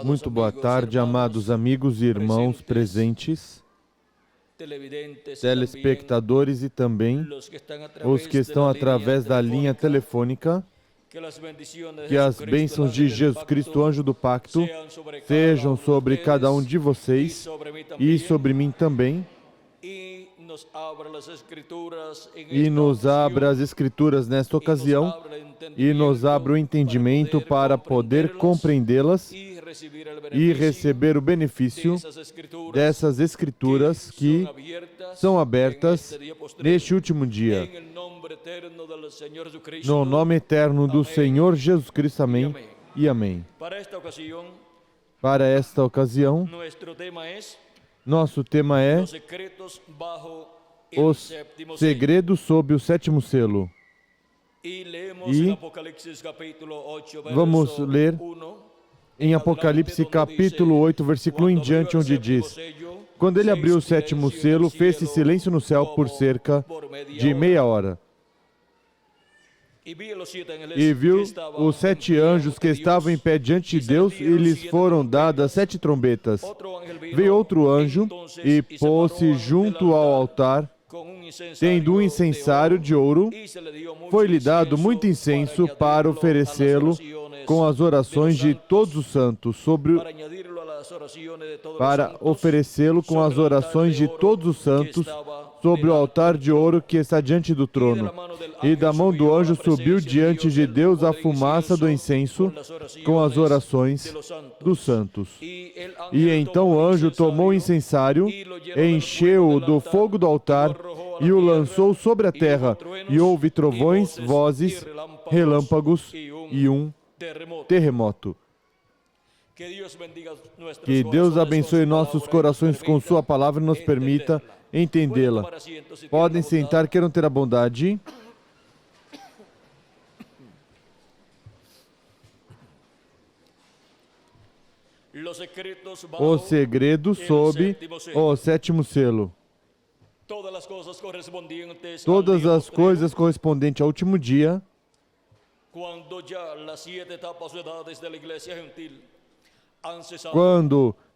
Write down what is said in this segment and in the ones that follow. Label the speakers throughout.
Speaker 1: Muito boa tarde, amados amigos e irmãos presentes, telespectadores e também os que estão através da linha telefônica. Que as bênçãos de Jesus Cristo, anjo do pacto, sejam sobre cada um de vocês e sobre mim também. E nos abra as Escrituras nesta ocasião e nos abra o entendimento para poder compreendê-las e receber o benefício dessas Escrituras que são abertas neste último dia. No nome eterno do Senhor Jesus Cristo, amém e amém. Para esta ocasião, nosso tema é os segredos sob o sétimo selo. E vamos ler em Apocalipse capítulo 8, versículo 1 em diante, onde diz: quando ele abriu o sétimo selo, fez-se silêncio no céu por cerca de meia hora. E viu os 7 anjos que estavam em pé diante de Deus, e lhes foram dadas 7 trombetas. Veio outro anjo e pôs-se junto ao altar, tendo um incensário de ouro. Foi-lhe dado muito incenso para oferecê-lo com as orações de todos os santos sobre o altar de ouro que está diante do trono. E da mão do anjo subiu diante de Deus a fumaça do incenso com as orações dos santos. E então o anjo tomou o incensário, encheu-o do fogo do altar e o lançou sobre a terra. E houve trovões, vozes, relâmpagos e um terremoto. Que Deus abençoe nossos corações com sua palavra e nos permita entendê-la. Podem sentar, queiram ter a bondade. O segredo sob o sétimo selo. Todas as coisas correspondentes ao último dia, quando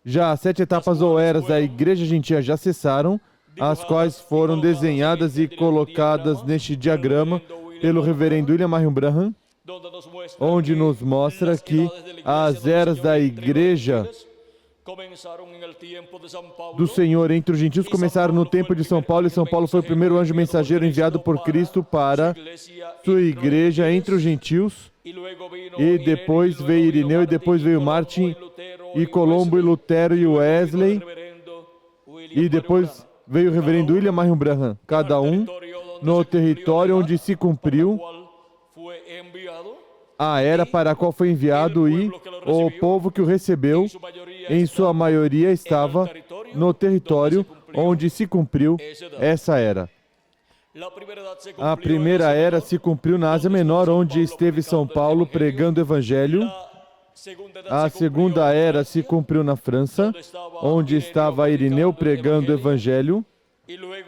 Speaker 1: já as 7 etapas ou eras da Igreja Gentia já cessaram, as quais foram desenhadas e colocadas neste diagrama pelo reverendo William Marion Branham, onde nos mostra que as eras da Igreja do Senhor entre os gentios começaram no tempo de São Paulo, e São Paulo foi o primeiro anjo mensageiro enviado por Cristo para sua igreja entre os gentios, e depois veio Irineu, e depois veio Martin, e Colombo, e Lutero, e Wesley, e depois veio o reverendo William Marion Branham, cada um no território onde se cumpriu a era para a qual foi enviado, e o povo que o recebeu, em sua maioria, estava no território onde se cumpriu essa era. A primeira era se cumpriu na Ásia Menor, onde esteve São Paulo pregando o Evangelho. A segunda era se cumpriu na França, onde estava Irineu pregando o Evangelho.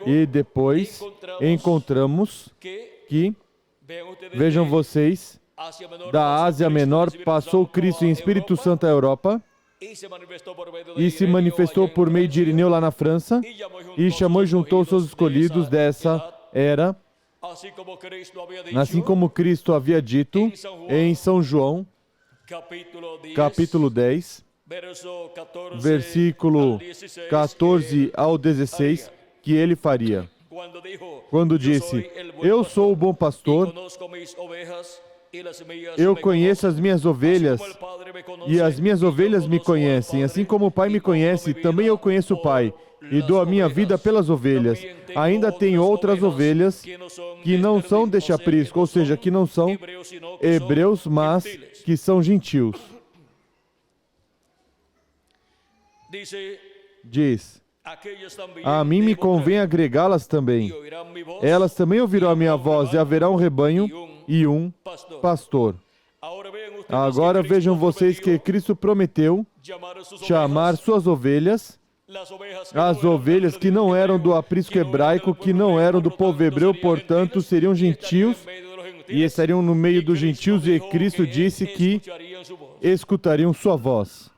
Speaker 1: E depois encontramos que, vejam vocês, da Ásia Menor passou Cristo em Espírito Santo à Europa, e se manifestou por meio de Irineu lá na França, e chamou e juntou seus escolhidos dessa era, assim como Cristo havia dito em São João, capítulo 10, versículo 14 ao 16, que ele faria. Quando disse: eu sou o bom pastor, eu conheço as minhas ovelhas, e as minhas ovelhas me conhecem. Assim como o Pai me conhece, também eu conheço o Pai, e dou a minha vida pelas ovelhas. Ainda tenho outras ovelhas que não são deste aprisco, ou seja, que não são hebreus, mas que são gentios. Diz: a mim me convém agregá-las também. Elas também ouvirão a minha voz, e haverá um rebanho e um pastor. Agora vejam vocês que Cristo prometeu chamar suas ovelhas, as ovelhas que não eram do aprisco hebraico, que não eram do povo hebreu, portanto seriam gentios, e estariam no meio dos gentios, e Cristo disse que escutariam sua voz.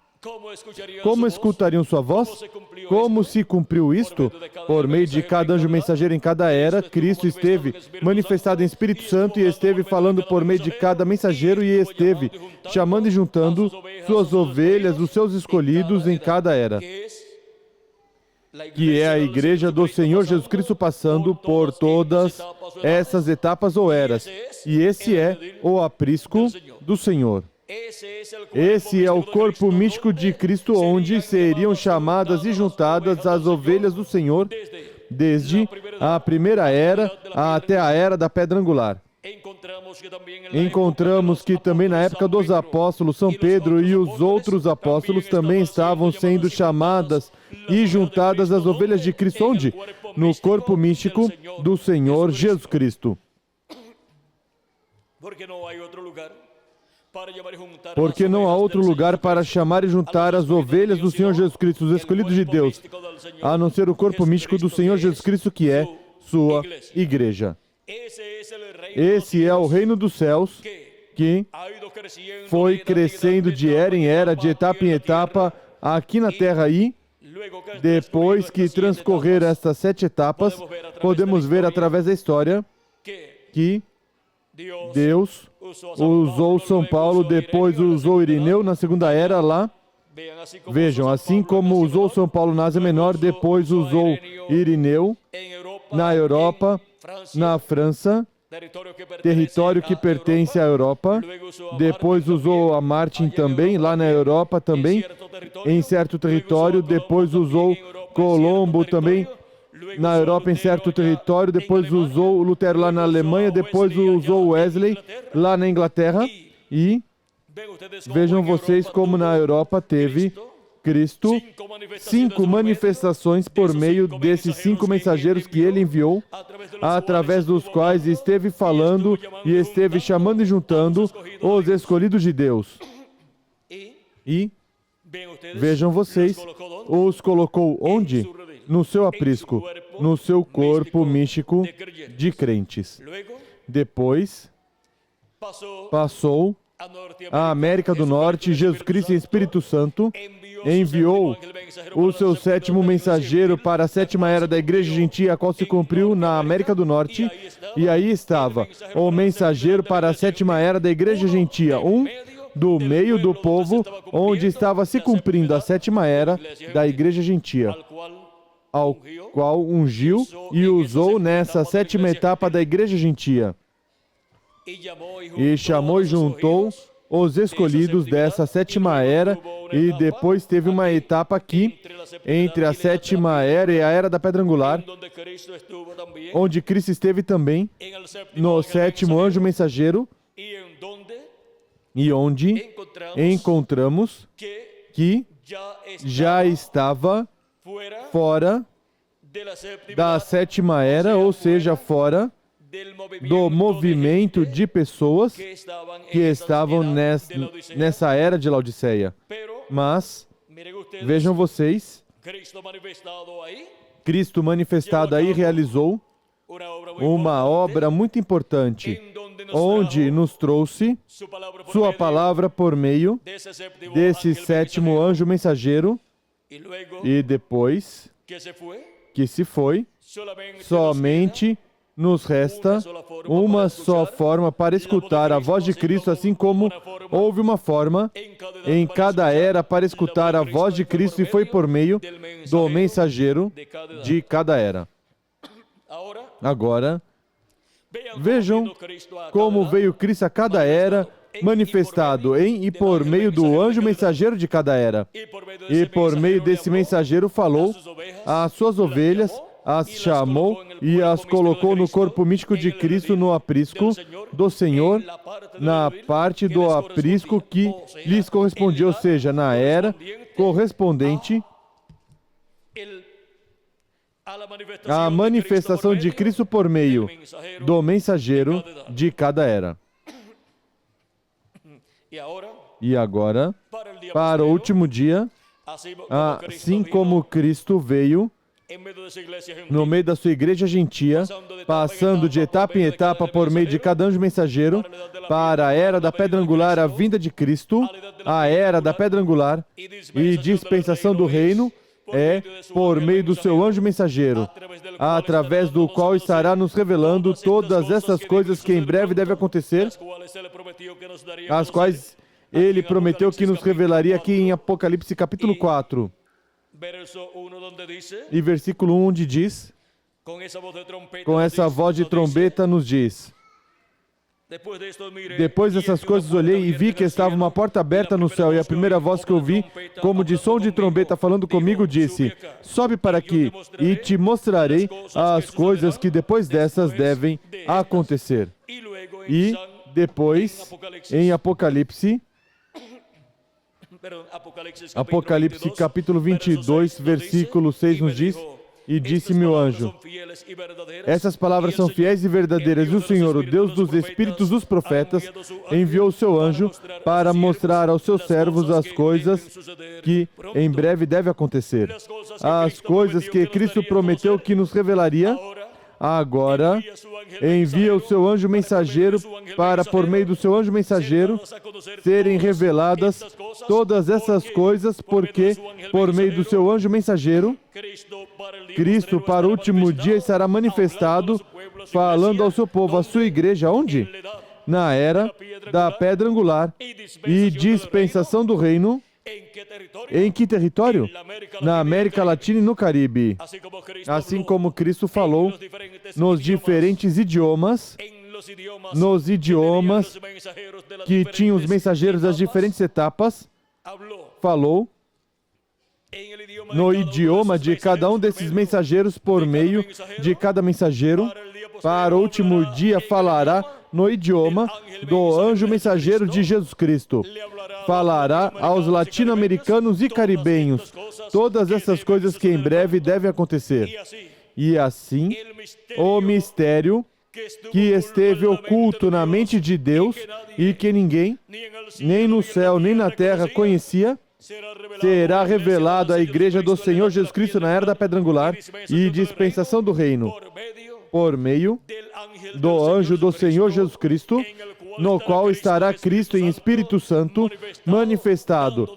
Speaker 1: Como escutariam sua voz? Como se cumpriu isto? Por meio de cada anjo mensageiro em cada era, Cristo esteve manifestado em Espírito Santo e esteve falando por meio de cada mensageiro e esteve chamando e juntando suas ovelhas, os seus escolhidos em cada era, que é a igreja do Senhor Jesus Cristo, passando por todas essas etapas ou eras. E esse é o aprisco do Senhor. Esse é o corpo místico de Cristo, onde seriam chamadas e juntadas as ovelhas do Senhor, desde a primeira era até a era da pedra angular. Encontramos que também na época dos apóstolos, São Pedro e os outros apóstolos também estavam sendo chamadas e juntadas as ovelhas de Cristo, onde? No corpo místico do Senhor Jesus Cristo. Porque não há outro lugar para chamar e juntar as ovelhas do Senhor Jesus Cristo, os escolhidos de Deus, a não ser o corpo místico do Senhor Jesus Cristo, que é sua igreja. Esse é o reino dos céus, que foi crescendo de era em era, de etapa em etapa, aqui na terra, e depois que transcorreram estas 7 etapas, podemos ver através da história que Deus usou São Paulo, depois usou Irineu na segunda era lá. Vejam, assim como usou São Paulo na Ásia Menor, depois usou Irineu na Europa, na França, território que pertence à Europa. Depois usou a Martin também, lá na Europa também, em certo território. Depois usou Colombo também, na Europa em certo território. Depois usou Lutero lá na Alemanha. Depois usou Wesley lá na Inglaterra. E vejam vocês como na Europa teve Cristo 5 manifestações por meio desses 5 mensageiros que ele enviou, através dos quais esteve falando e esteve chamando e juntando os escolhidos de Deus. E vejam vocês, os colocou onde? No seu aprisco, no seu corpo místico de crentes. Depois passou a América do Norte. Jesus Cristo e Espírito Santo enviou o seu 7º mensageiro para a 7ª era da Igreja Gentia, a qual se cumpriu na América do Norte. E aí estava o mensageiro para a 7ª era da Igreja Gentia, do meio do povo, onde estava se cumprindo a 7ª era da Igreja Gentia, ao qual ungiu e usou nessa 7ª etapa da Igreja Gentia. E chamou e juntou os escolhidos dessa 7ª era, e depois teve uma etapa aqui, entre a 7ª era e a era da pedra angular, onde Cristo esteve também, no 7º anjo mensageiro, e onde encontramos que já estava fora da 7ª era, ou seja, fora do movimento de pessoas que estavam nessa era de Laodiceia. Mas, vejam vocês, Cristo manifestado aí realizou uma obra muito importante, onde nos trouxe sua palavra por meio desse 7º anjo mensageiro, e depois que se foi, somente nos resta uma só forma para escutar a voz de Cristo, assim como houve uma forma em cada era para escutar a voz de Cristo, e foi por meio do mensageiro de cada era. Agora, vejam como veio Cristo a cada era, manifestado em e por meio do anjo mensageiro de cada era. E por meio desse mensageiro falou às suas ovelhas, as chamou e as colocou no corpo místico de Cristo, no aprisco do Senhor, na parte do aprisco que lhes correspondia, ou seja, na era correspondente à manifestação de Cristo por meio do mensageiro de cada era. E agora, para o último dia, assim como Cristo veio no meio da sua igreja gentia, passando de etapa em etapa por meio de cada anjo mensageiro, para a era da pedra angular, a vinda de Cristo, a era da pedra angular e dispensação do reino, é por meio do seu anjo mensageiro, através do qual estará nos revelando todas essas coisas que em breve devem acontecer, as quais ele prometeu que nos revelaria aqui em Apocalipse capítulo 4. E versículo 1 onde diz, com essa voz de trombeta nos diz, depois dessas coisas olhei e vi que estava uma porta aberta no céu, e a primeira voz que ouvi, como de som de trombeta falando comigo, disse, sobe para aqui e te mostrarei as coisas que depois dessas devem acontecer. E depois, em Apocalipse capítulo 22, versículo 6 nos diz, e disse-me o anjo, essas palavras são fiéis e verdadeiras, e o Senhor, o Deus dos espíritos dos profetas, enviou o seu anjo para mostrar aos seus servos as coisas que em breve devem acontecer. As coisas que Cristo prometeu que nos revelaria, agora envia o seu anjo mensageiro para, por meio do seu anjo mensageiro, serem reveladas todas essas coisas, porque, por meio do seu anjo mensageiro, Cristo, para o último dia, estará manifestado, falando ao seu povo, a sua igreja, onde? Na era da pedra angular e dispensação do reino. Em que território? Na América Latina e no Caribe. Assim como Cristo falou nos diferentes idiomas, nos idiomas que tinham os mensageiros das diferentes etapas, falou no idioma de cada um desses mensageiros por meio de cada mensageiro. Para o último dia falará no idioma do anjo mensageiro de Jesus Cristo. Falará aos latino-americanos e caribenhos todas essas coisas que em breve devem acontecer. E assim, o mistério que esteve oculto na mente de Deus e que ninguém, nem no céu nem na terra, conhecia, será revelado à igreja do Senhor Jesus Cristo na era da pedra angular e dispensação do reino, por meio do anjo do Senhor Jesus Cristo, no qual estará Cristo em Espírito Santo manifestado,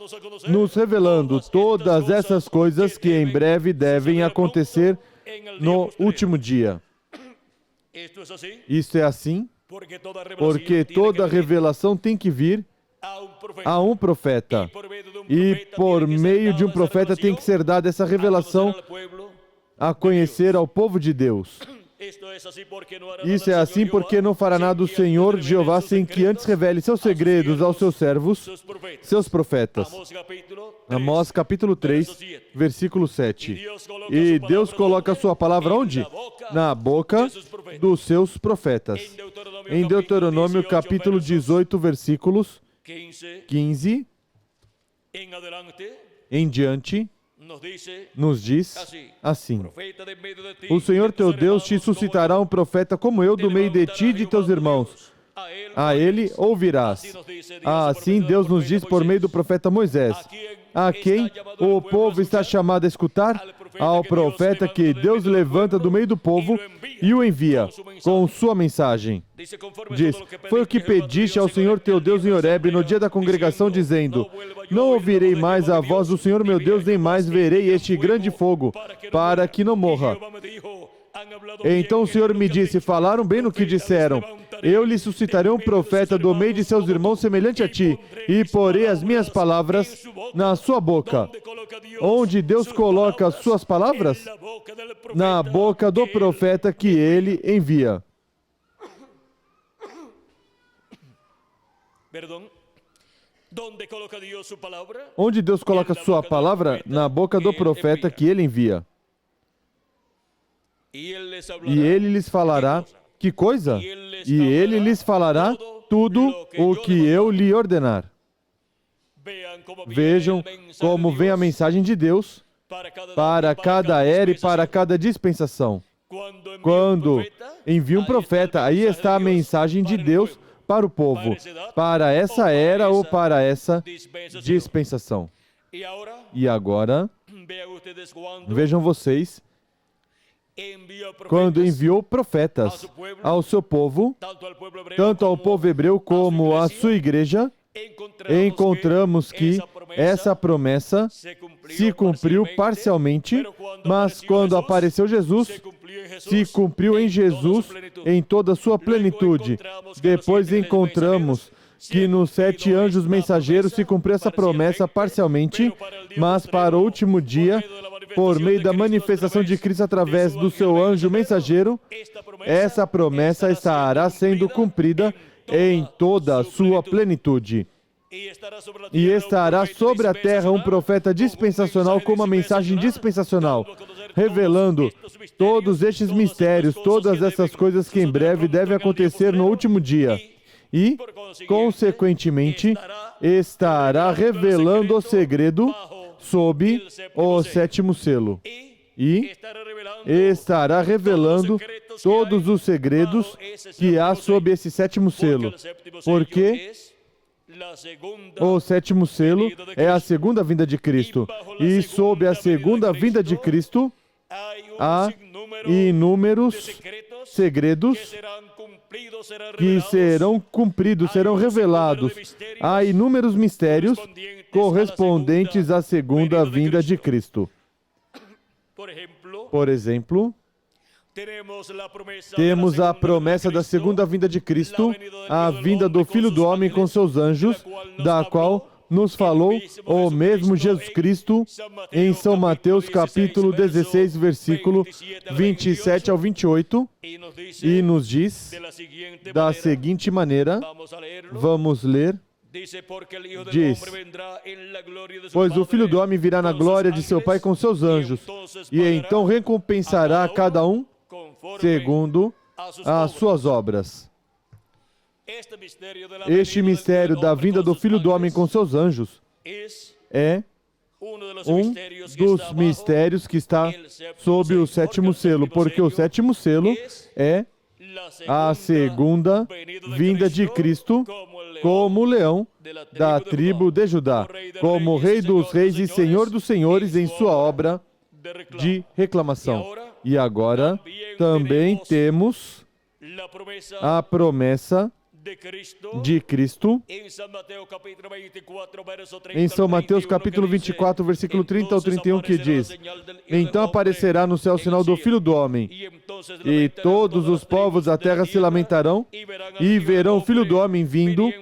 Speaker 1: nos revelando todas essas coisas que em breve devem acontecer no último dia. Isto é assim, porque toda revelação tem que vir a um profeta. E por meio de um profeta tem que ser dada essa revelação a conhecer ao povo de Deus. Isso é assim porque não fará nada o Senhor Jeová sem que antes revele seus segredos aos seus servos, seus profetas. Amós capítulo 3, versículo 7. E Deus coloca a sua palavra onde? Na boca dos seus profetas. Em Deuteronômio capítulo 18, versículos 15 em diante, nos diz assim: o Senhor teu Deus te suscitará um profeta como eu do meio de ti e de teus irmãos. A ele ouvirás. Assim Deus nos diz por meio do profeta Moisés. A quem o povo está chamado a escutar? Ao profeta que Deus levanta do meio do povo e o envia com sua mensagem. Diz, foi o que pediste ao Senhor teu Deus em Horebe no dia da congregação, dizendo, não ouvirei mais a voz do Senhor meu Deus, nem mais verei este grande fogo, para que não morra. Então o Senhor me disse, falaram bem no que disseram. Eu lhe suscitarei um profeta do meio de seus irmãos semelhante a ti, e porei as minhas palavras na sua boca. Onde Deus coloca as suas palavras? Na boca do profeta que ele envia. Onde Deus coloca a sua palavra? Na boca do profeta que ele envia. E ele lhes falará, que coisa? E ele lhes falará tudo o que eu lhe ordenar. Vejam como vem a mensagem de Deus para cada era e para cada dispensação. Quando envia um profeta, aí está a mensagem de Deus para o povo, para essa era ou para essa dispensação. E agora, vejam vocês, quando enviou profetas ao seu povo, tanto ao povo hebreu como à sua igreja, encontramos que essa promessa se cumpriu parcialmente, mas quando apareceu Jesus, se cumpriu em Jesus em toda a sua plenitude. Depois encontramos que nos 7 anjos mensageiros se cumpriu essa promessa parcialmente, mas para o último dia, por meio da manifestação de Cristo através do seu anjo mensageiro, essa promessa estará sendo cumprida em toda a sua plenitude. E estará sobre a terra um profeta dispensacional com uma mensagem dispensacional, revelando todos estes mistérios, todas essas coisas que em breve devem acontecer no último dia. E, consequentemente, estará revelando o segredo sob o 7º selo. E estará revelando todos os segredos que há sob esse 7º selo. Porque o 7º selo é a segunda vinda de Cristo. E sob a segunda vinda de Cristo, há inúmeros segredos que serão cumpridos, serão revelados. Há inúmeros mistérios correspondentes à segunda vinda de Cristo. Por exemplo, temos a promessa da segunda vinda de Cristo, a vinda do Filho do Homem com seus anjos, da qual nos falou o mesmo Jesus Cristo em São Mateus capítulo 16, versículo 27 ao 28, e nos diz da seguinte maneira, vamos ler, diz: pois o Filho do Homem virá na glória de seu Pai com seus anjos, e então recompensará a cada um segundo as suas obras. Este mistério da vinda do Filho do Homem com seus anjos é um dos mistérios que está sob o 7º selo, porque o 7º selo é a segunda vinda de Cristo como leão da tribo de Judá, como Rei dos reis e Senhor dos senhores em sua obra de reclamação. E agora também temos a promessa de Cristo em São Mateus capítulo 24, versículo 30 ao 31, que diz: então aparecerá no céu o sinal do Filho do Homem, e todos os povos da terra se lamentarão, e verão o Filho do Homem vindo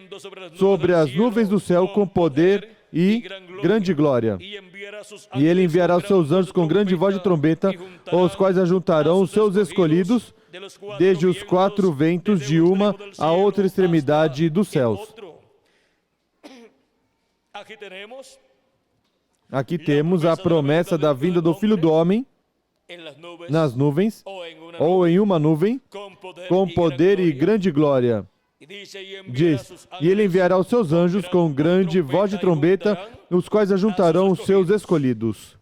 Speaker 1: sobre as nuvens do céu com poder e grande glória. E ele enviará os seus anjos com grande voz de trombeta, os quais ajuntarão os seus escolhidos desde os 4 ventos de uma a outra extremidade dos céus. Aqui temos a promessa da vinda do Filho do Homem nas nuvens, ou em uma nuvem, com poder e grande glória. Diz: e ele enviará os seus anjos com grande voz de trombeta, os quais ajuntarão os seus escolhidos.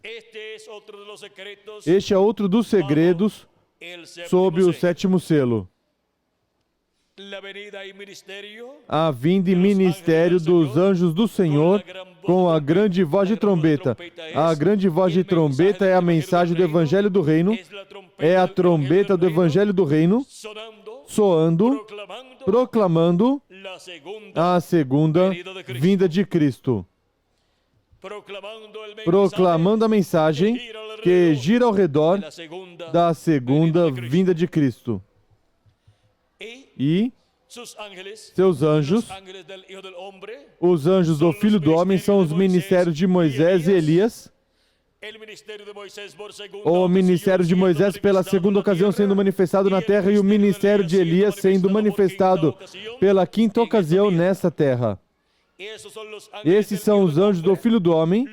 Speaker 1: Este é outro dos segredos sob o 7º selo. A vinda e ministério dos anjos do Senhor com a grande voz de trombeta. A grande voz de trombeta é a mensagem do Evangelho do Reino, é a trombeta do Evangelho do Reino, soando, proclamando a segunda vinda de Cristo. Proclamando a mensagem que gira ao redor da segunda vinda de Cristo. E seus anjos, os anjos do Filho do Homem, são os ministérios de Moisés e Elias. O ministério de Moisés pela segunda ocasião sendo manifestado na terra, e o ministério de Elias sendo manifestado pela 5ª ocasião nessa terra. Esses são os anjos do Filho do Homem,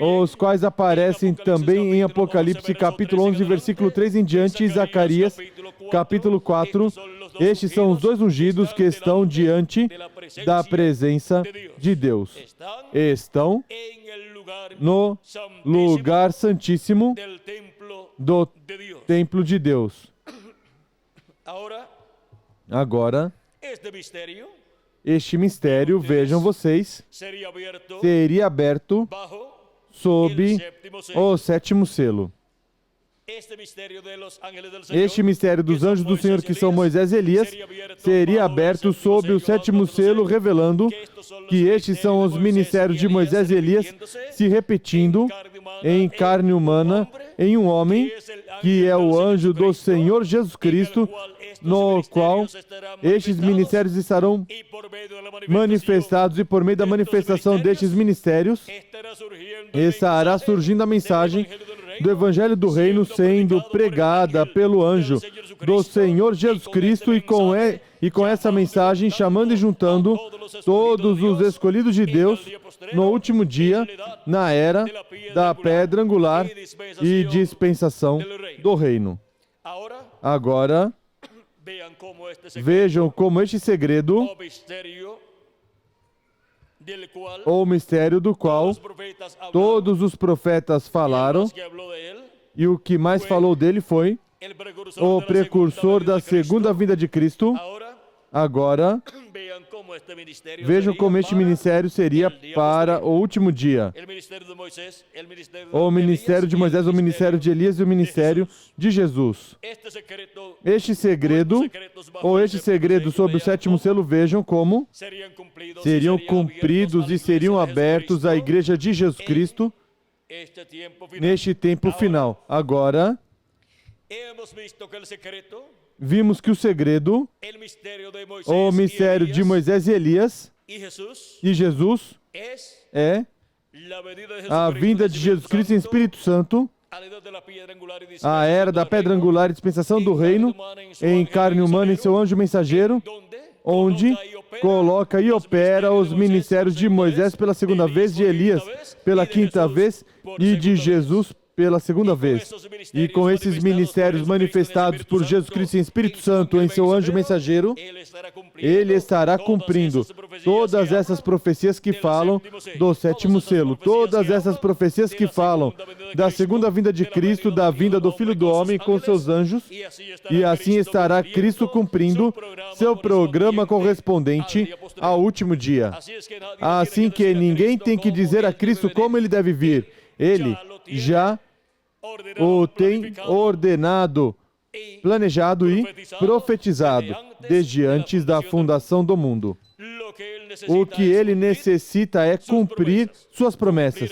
Speaker 1: os quais aparecem também em Apocalipse capítulo 11, versículo 3 em diante, e Zacarias capítulo 4. Estes são os 2 ungidos que estão diante da presença de Deus. Estão no lugar santíssimo do templo de Deus. Agora, este mistério, vejam vocês, seria aberto sob o 7º selo. Este mistério dos anjos do Senhor, que são Moisés e Elias, seria aberto sob o sétimo selo, revelando que estes são os ministérios de Moisés e Elias, se repetindo em carne humana, em um homem, que é o anjo do Senhor Jesus Cristo, no qual estes ministérios estarão manifestados, e por meio da manifestação destes ministérios estará surgindo a mensagem do Evangelho do Reino sendo pregada pelo anjo do Senhor Jesus Cristo, e com essa mensagem chamando e juntando todos os escolhidos de Deus no último dia, na era da pedra angular e dispensação do reino. Agora, vejam como este segredo, ou mistério do qual todos os profetas falaram, e o que mais falou dele foi o precursor da segunda vinda de Cristo. Agora, vejam como este ministério seria para o último dia. O ministério de Moisés, o ministério de Elias e o ministério de Jesus. Este segredo, ou este segredo sobre o sétimo selo, vejam como seriam cumpridos e seriam abertos à igreja de Jesus Cristo neste tempo final. Agora, vimos que o segredo, o mistério de Moisés e Elias e Jesus, é a vinda de Jesus Cristo em Espírito Santo, a era da pedra angular e dispensação do reino, em carne humana em seu anjo mensageiro, onde coloca e opera os ministérios de Moisés pela segunda vez, de Elias pela quinta vez e de Jesus pela segunda vez. E com esses ministérios manifestados por Jesus Cristo em Espírito Santo em seu anjo mensageiro, ele estará cumprindo todas essas profecias que falam do sétimo selo, todas essas profecias que falam da segunda vinda de Cristo, da vinda do Filho do Homem com seus anjos, e assim estará Cristo cumprindo seu programa correspondente ao último dia. Assim que ninguém tem que dizer a Cristo como ele deve vir. Ele já o tem ordenado, planejado e profetizado desde antes da fundação do mundo. O que ele necessita é cumprir suas promessas,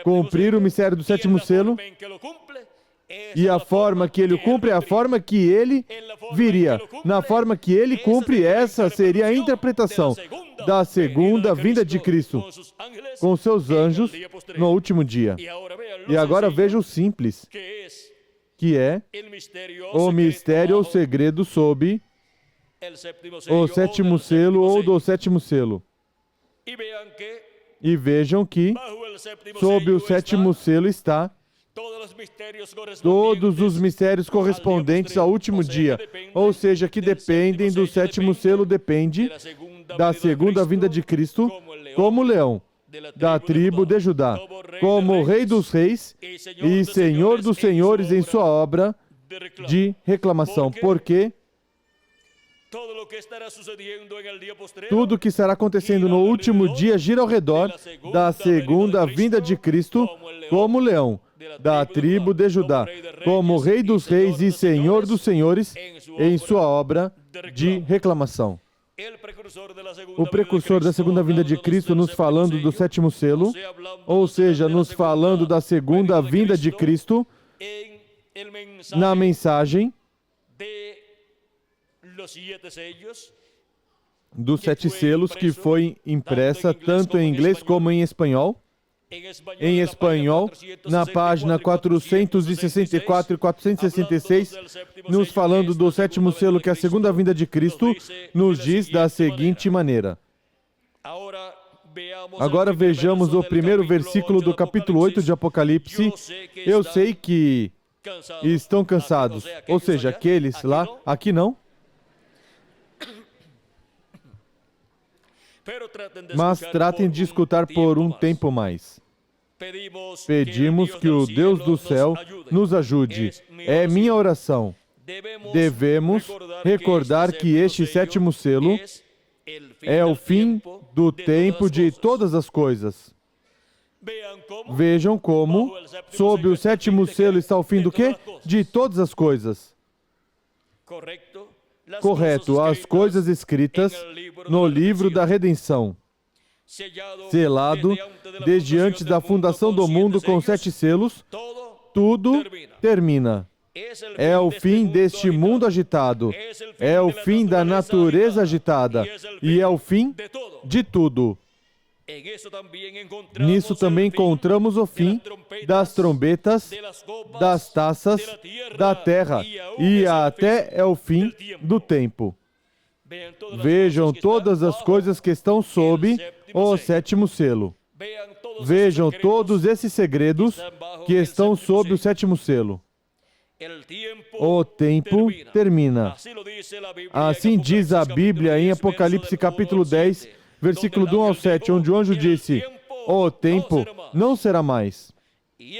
Speaker 1: cumprir o mistério do sétimo selo, e a forma que ele cumpre é a forma que ele viria. Na forma que ele cumpre, essa seria a interpretação da segunda vinda de Cristo com seus anjos no último dia. E agora veja o simples, que é o mistério ou segredo sob o sétimo selo ou do sétimo selo. E vejam que sob o sétimo selo está todos os mistérios correspondentes ao último dia, ou seja, que dependem do sétimo selo, depende da segunda vinda de Cristo, como leão da tribo de Judá, como Rei dos Reis e Senhor dos Senhores em sua obra de reclamação, porque tudo o que estará acontecendo no último dia gira ao redor da segunda vinda de Cristo, como leão da tribo de Judá, como Rei dos Reis e Senhor dos Senhores em sua obra de reclamação. O precursor da segunda vinda de Cristo nos falando do sétimo selo, ou seja, nos falando da segunda vinda de Cristo na mensagem dos 7 selos, que foi impressa tanto em inglês como em espanhol. Em espanhol, na página 464 e 466, nos falando do sétimo selo, que é a segunda vinda de Cristo, nos diz da seguinte maneira. Agora vejamos o primeiro versículo do capítulo 8 de Apocalipse. Eu sei que estão cansados, ou seja, aqueles lá, aqui não. Mas tratem de escutar por um tempo mais. Pedimos que o Deus do céu nos ajude. É minha oração. Devemos recordar que este sétimo selo é o fim do tempo de todas as coisas. Vejam como, sob o sétimo selo está o fim do quê? De todas as coisas. Correto, as coisas escritas no livro da redenção, selado desde antes da fundação do mundo com 7 selos, tudo termina. É o fim deste mundo agitado, é o fim da natureza agitada e é o fim de tudo. Nisso também encontramos o fim das trombetas, das taças, da terra e até é o fim do tempo. Vejam todas as coisas que estão sob o sétimo selo. Vejam todos esses segredos que estão sob o sétimo selo. O tempo termina. Assim diz a Bíblia em Apocalipse capítulo 10, versículo 1 ao 7, onde o anjo disse: o tempo não será mais. E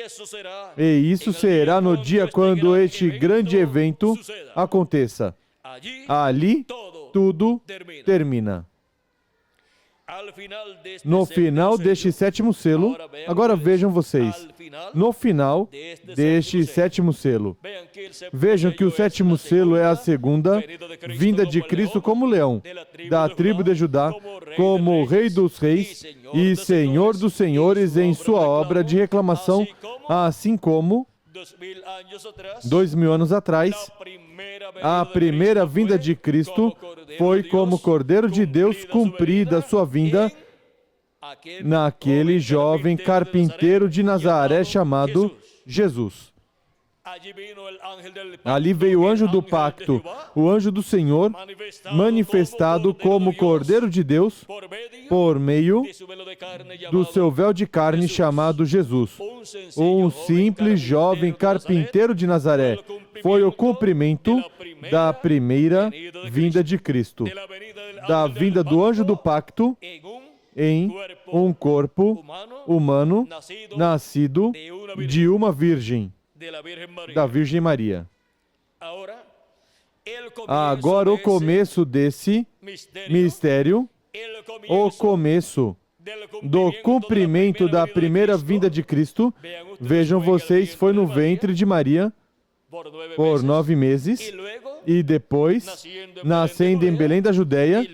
Speaker 1: isso será no dia quando este grande evento aconteça. Ali, tudo termina. No final deste sétimo selo, agora vejam vocês, no final deste sétimo selo, vejam que o sétimo selo é a segunda vinda de Cristo como leão, da tribo de Judá, como Rei dos Reis e Senhor dos Senhores em sua obra de reclamação, assim como 2000 anos atrás, a primeira vinda de Cristo foi como Cordeiro de Deus cumprida a sua vinda naquele jovem carpinteiro de Nazaré chamado Jesus. Ali veio o anjo do pacto, o anjo do Senhor, manifestado como Cordeiro de Deus por meio do seu véu de carne chamado Jesus. Um simples jovem carpinteiro de Nazaré foi o cumprimento da primeira vinda de Cristo, da vinda do anjo do pacto em um corpo humano nascido de uma virgem, da Virgem Maria. Agora o começo desse mistério, o começo do cumprimento da primeira vinda de Cristo, vejam vocês, foi no ventre de Maria por 9 meses, e depois nascendo em Belém da Judéia,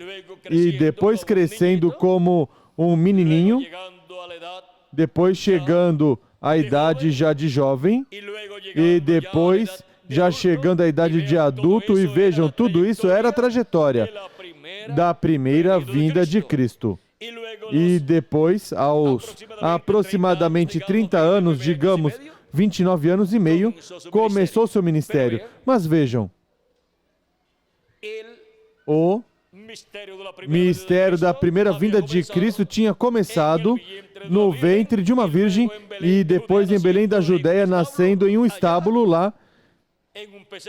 Speaker 1: e depois crescendo como um menininho, depois chegando à idade já de jovem, e depois já chegando à idade de adulto, e vejam, tudo isso era a trajetória da primeira vinda de Cristo. E depois, aos aproximadamente 30 anos, digamos, 29 anos e meio, começou seu ministério. Mas vejam, o mistério da primeira vinda de Cristo tinha começado no ventre de uma virgem e depois em Belém da Judéia, nascendo em um estábulo lá,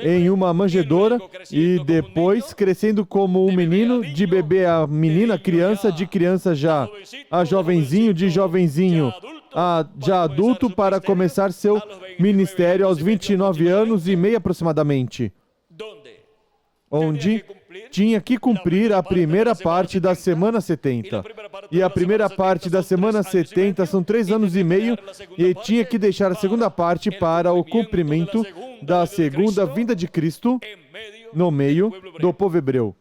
Speaker 1: em uma manjedoura, e depois crescendo como um menino, de bebê a menina, criança, de criança já a jovenzinho, de jovenzinho a já adulto, para começar seu ministério aos 29 anos e meio aproximadamente, onde tinha que cumprir a primeira parte da semana 70. E a primeira parte da semana 70 são 3 anos e meio, e tinha que deixar a segunda parte para o cumprimento da segunda vinda de Cristo no meio do povo hebreu.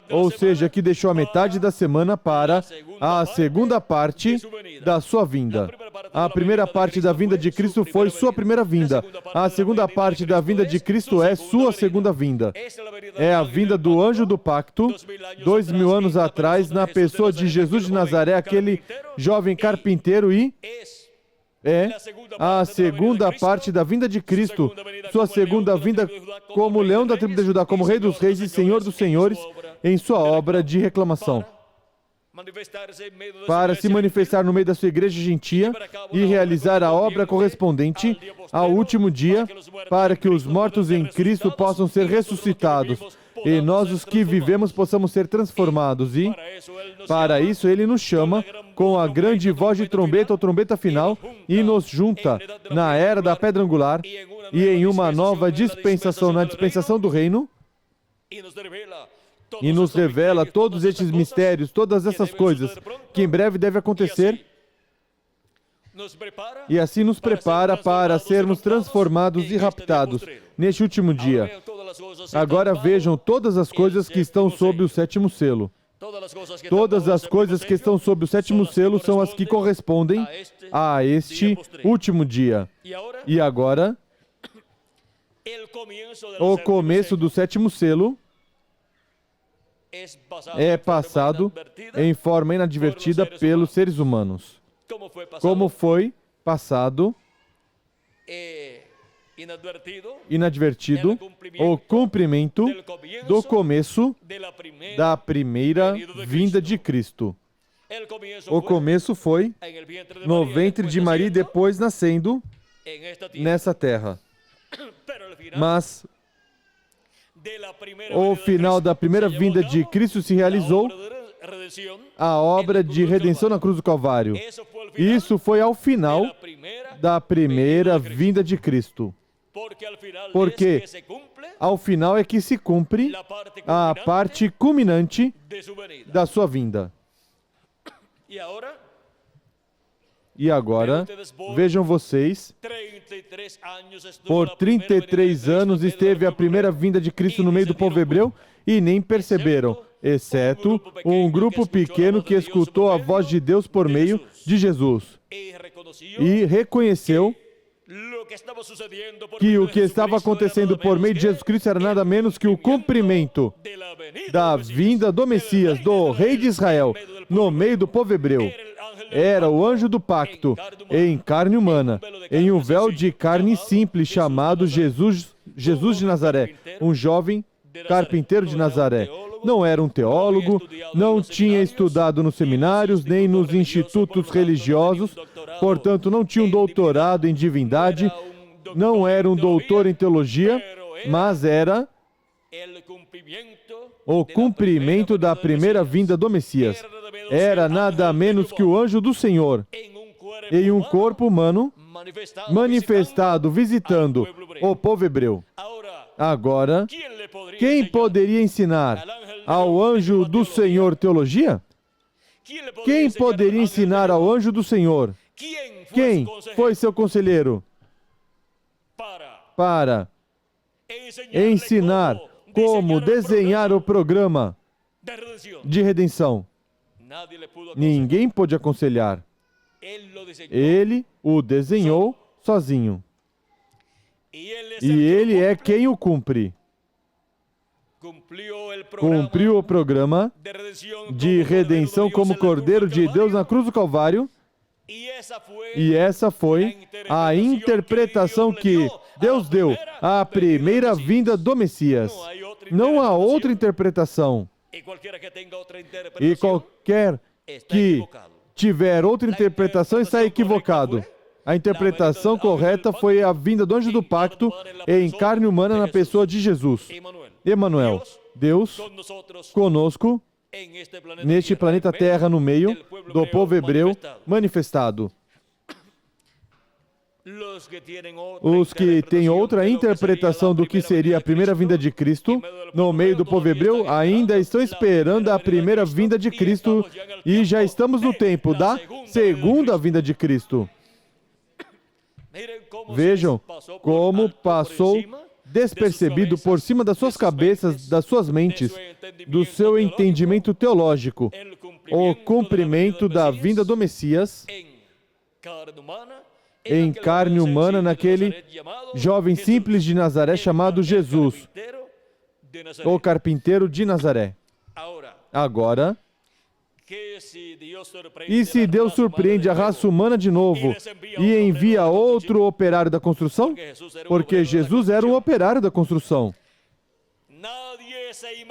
Speaker 1: Ou seja, que deixou a metade da semana para a segunda parte da sua vinda. A primeira parte da vinda de Cristo foi sua primeira vinda. A segunda parte da vinda de Cristo é sua segunda vinda. É a vinda do anjo do pacto, 2000 anos atrás, na pessoa de Jesus de Nazaré, aquele jovem carpinteiro, e é a segunda parte da vinda de Cristo, sua segunda vinda como leão da tribo de Judá, como Rei dos Reis e Senhor dos Senhores, em sua obra de reclamação, para se manifestar no meio da sua igreja gentia e realizar a obra correspondente ao último dia, para que os mortos em Cristo possam ser ressuscitados, e nós, os que vivemos, possamos ser transformados. E, para isso, Ele nos chama com a grande voz de trombeta ou trombeta final e nos junta na era da pedra angular e em uma nova dispensação, na dispensação do reino, e nos revela todos estes mistérios, todas essas coisas que em breve devem acontecer, e assim nos prepara para sermos transformados e raptados neste último dia. Agora vejam todas as coisas que estão sob o sétimo selo. Todas as coisas que estão sob o sétimo selo são as que correspondem a este último dia. E agora, o começo do sétimo selo é passado em forma inadvertida pelos seres humanos. Como foi passado inadvertido o cumprimento do começo da primeira vinda de Cristo. O começo foi no ventre de Maria e depois nascendo nessa terra. Mas o final da primeira vinda de Cristo se realizou, a obra de redenção na cruz do Calvário. Isso foi ao final da primeira vinda de Cristo. Porque ao final é que se cumpre a parte culminante da sua vinda. E agora, vejam vocês, por 33 anos esteve a primeira vinda de Cristo no meio do povo hebreu e nem perceberam, exceto um grupo pequeno que escutou a voz de Deus por meio de Jesus e reconheceu que o que estava acontecendo por meio de Jesus Cristo era nada menos que o cumprimento da vinda do Messias, do Rei de Israel, no meio do povo hebreu. Era o anjo do pacto, em carne humana, em um véu de carne simples, chamado Jesus de Nazaré, um jovem carpinteiro de Nazaré. Não era um teólogo, não tinha estudado nos seminários, nem nos institutos religiosos, portanto não tinha um doutorado em divindade, não era um doutor em teologia, mas era o cumprimento da primeira vinda do Messias. Era nada menos que o anjo do Senhor, em um corpo humano, manifestado, visitando o povo hebreu. Agora, quem poderia ensinar ao anjo do Senhor teologia? Quem poderia ensinar ao anjo do Senhor? Quem foi seu conselheiro para ensinar como desenhar o programa de redenção? Ninguém pôde aconselhar. Ele o desenhou sozinho. E ele é quem o cumpre. Cumpriu o programa de redenção como Cordeiro de Deus na cruz do Calvário. E essa foi a interpretação que Deus deu à primeira vinda do Messias. Não há outra interpretação. E qualquer que tiver outra interpretação está equivocado. A interpretação correta foi a vinda do anjo do pacto em carne humana na pessoa de Jesus. Emanuel, Deus conosco neste planeta Terra, no meio do povo hebreu manifestado. Os que têm outra interpretação do que seria a primeira vinda de Cristo, no meio do povo hebreu, ainda estão esperando a primeira vinda de Cristo e já estamos no tempo da segunda vinda de Cristo. Vejam como passou despercebido por cima das suas cabeças, das suas mentes, do seu entendimento teológico, o cumprimento da vinda do Messias em carne humana naquele jovem simples de Nazaré chamado Jesus, o carpinteiro de Nazaré. Agora, e se Deus surpreende a raça humana de novo e envia outro operário da construção? Porque Jesus era um operário da construção.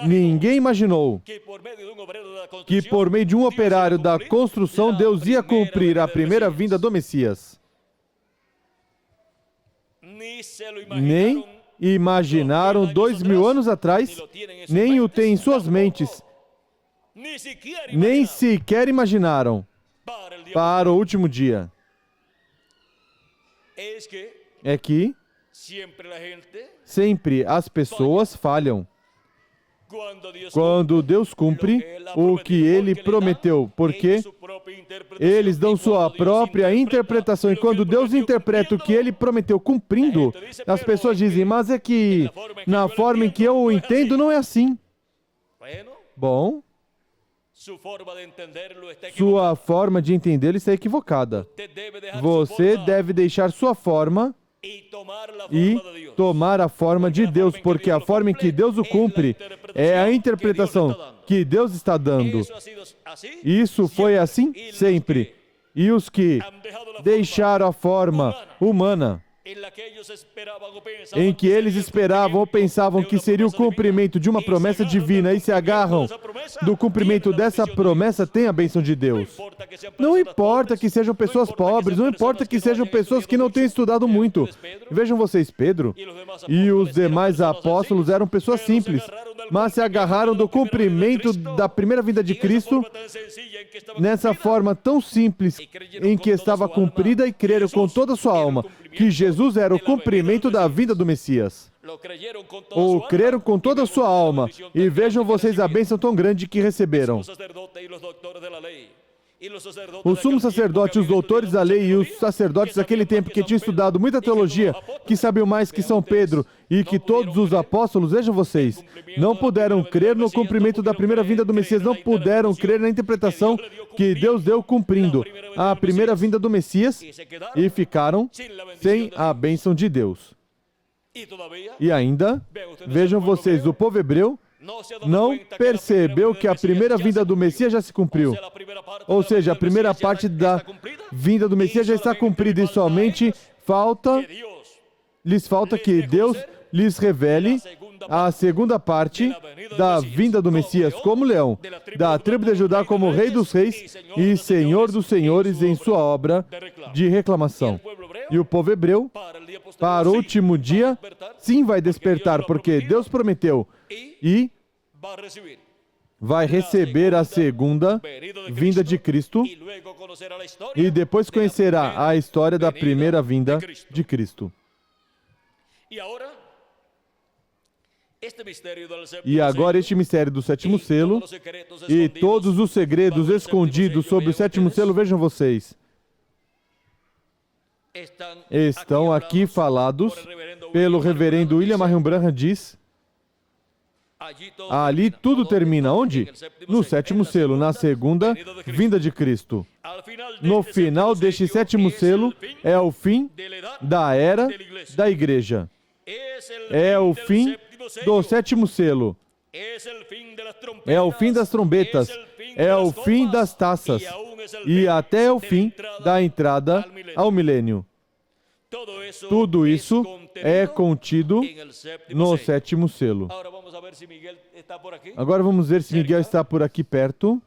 Speaker 1: Ninguém imaginou que por meio de um operário da construção Deus ia cumprir a primeira vinda do Messias. Nem imaginaram 2000 anos atrás, nem o têm em suas mentes, nem sequer imaginaram para o último dia. É que sempre as pessoas falham Quando Deus cumpre o que Ele prometeu, porque eles dão sua própria interpretação. E quando Deus interpreta o que Ele prometeu cumprindo, as pessoas dizem, mas é que na forma em que eu entendo não é assim. Bom, sua forma de entendê-lo está equivocada. Você deve deixar sua forma e tomar a forma de Deus, porque a forma em que Deus o cumpre é a interpretação que Deus está dando. Isso foi assim sempre. E os que deixaram a forma humana, em que eles esperavam ou pensavam que seria o cumprimento de uma promessa divina e se agarram do cumprimento dessa promessa, tem a bênção de Deus. Não importa que sejam pessoas pobres, não importa que sejam pessoas que não tenham estudado muito. Vejam vocês, Pedro e os demais apóstolos eram pessoas simples, mas se agarraram do cumprimento da primeira vinda de Cristo nessa forma tão simples em que estava cumprida e creram com toda a sua alma que Jesus era o cumprimento da vinda do Messias. Ou creram com toda a sua alma. E vejam vocês a bênção tão grande que receberam. O sumo sacerdote, os doutores da lei e os sacerdotes daquele tempo que tinham estudado muita teologia, que sabiam mais que São Pedro e que todos os apóstolos, vejam vocês, não puderam crer no cumprimento da primeira vinda do Messias, não puderam crer na interpretação que Deus deu cumprindo a primeira vinda do Messias e ficaram sem a bênção de Deus. E ainda, vejam vocês, o povo hebreu não percebeu que a primeira vinda do Messias já se cumpriu. Ou seja, a primeira parte da vinda do Messias já está cumprida e somente lhes falta que Deus lhes revele a segunda parte da vinda do Messias como leão, da tribo de Judá como rei dos reis e senhor dos senhores em sua obra de reclamação. E o povo hebreu, para o último dia, sim vai despertar, porque Deus prometeu e vai receber a segunda vinda de Cristo e depois conhecerá a história da primeira vinda de Cristo. E agora este mistério do sétimo selo e todos os segredos escondidos sobre o sétimo selo, vejam vocês, estão aqui falados pelo reverendo William Marion Branham, diz, ali tudo termina onde? No sétimo selo, na segunda vinda de Cristo. No final deste sétimo selo é o fim da era da igreja. É o fim do sétimo selo. É o fim das trombetas. É o fim das taças. E até o fim da entrada ao milênio. Tudo isso é contido no sétimo selo. Agora vamos ver se Miguel está por aqui perto,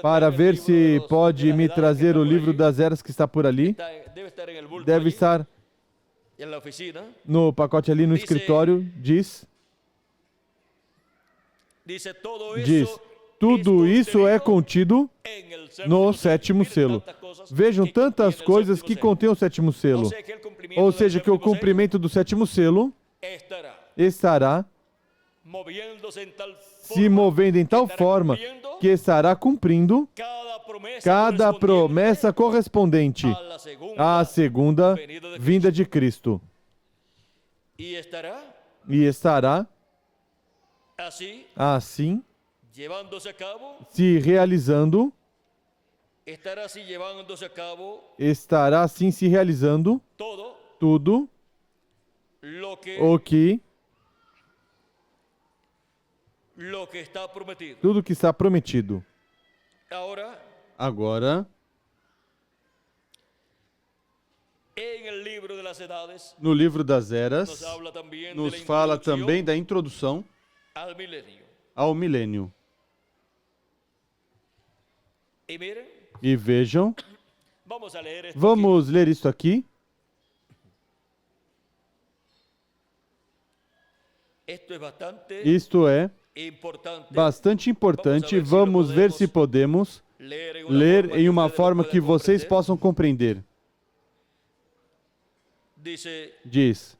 Speaker 1: para ver se pode me trazer o livro das eras que está por ali. Deve estar no pacote ali no escritório. Diz, tudo isso é contido no sétimo selo. Vejam tantas coisas que contém o sétimo selo. Ou seja, que o cumprimento do sétimo selo estará se movendo em tal forma que estará cumprindo cada promessa correspondente à segunda vinda de Cristo. E estará assim se realizando, estará assim se realizando tudo o que está prometido. Agora, no livro das eras, nos fala também da introdução ao milênio. E vejam, vamos ler isso aqui. Isto é bastante importante. Vamos ver se podemos ler em uma forma que vocês possam compreender. Diz: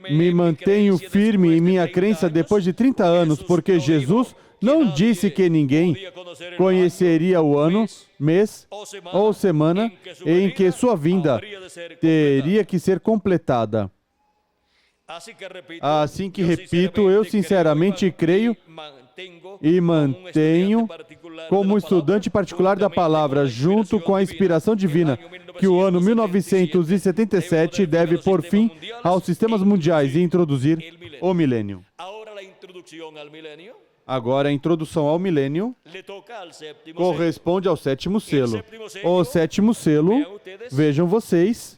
Speaker 1: Me mantenho firme em minha crença depois de 30 anos, porque Jesus não disse que ninguém conheceria o ano, mês ou semana em que sua vinda teria que ser completada. Assim que repito, eu sinceramente creio e mantenho como estudante particular da palavra, junto com a inspiração divina, que o ano 1977 deve pôr fim aos sistemas mundiais e introduzir o milênio. Agora, a introdução ao milênio corresponde ao sétimo selo. O sétimo selo, vejam vocês,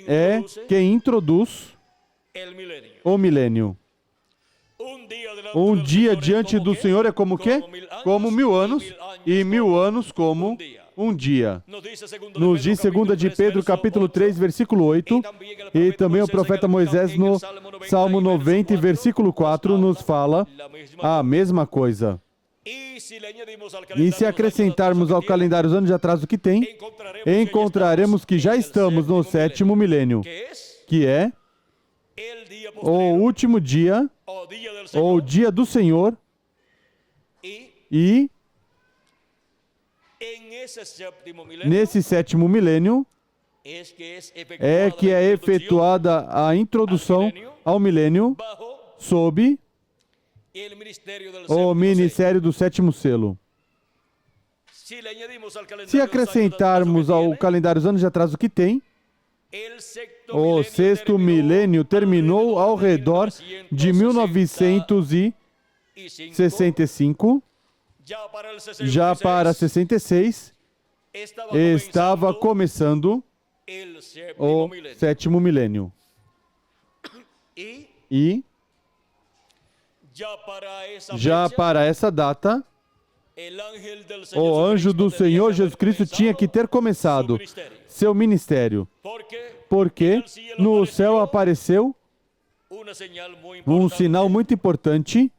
Speaker 1: é quem introduz o milênio. Um dia diante do Senhor é como o quê? Como 1000 anos, e 1000 anos como um dia. Nos diz 2 de Pedro, capítulo 3, versículo 8, e também o profeta Moisés no Salmo 90, versículo 4, nos fala a mesma coisa. E se acrescentarmos ao calendário os anos de atraso que tem, encontraremos que já estamos no sétimo milênio, que é o último dia, ou o dia do Senhor, e nesse sétimo milênio é que é efetuada a introdução ao milênio sob o ministério do sétimo selo. Se acrescentarmos ao calendário os anos de atraso que tem, o sexto milênio terminou ao redor de 1965. Já para 66, estava começando o sétimo milênio. E já para essa data, o anjo do Senhor Jesus Cristo tinha que ter começado seu ministério, porque no céu apareceu um sinal muito importante,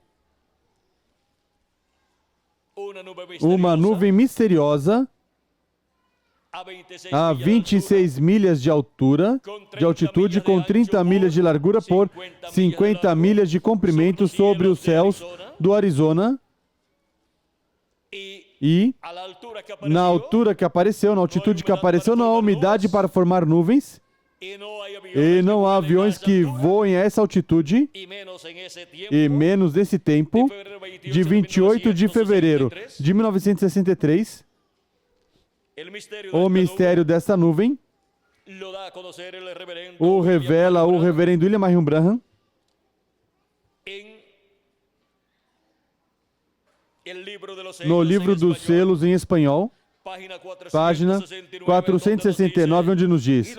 Speaker 1: uma nuvem misteriosa a 26 milhas de altitude, com 30 milhas de largura por 50 milhas de comprimento sobre os céus do Arizona. E na altura que apareceu, na altitude que apareceu, não há umidade para formar nuvens. E não há aviões que voem a essa altitude, e menos nesse tempo, de 28 de fevereiro de 1963, o mistério dessa nuvem o revela o reverendo William Marion Branham no livro dos selos em espanhol, página 469, onde nos diz: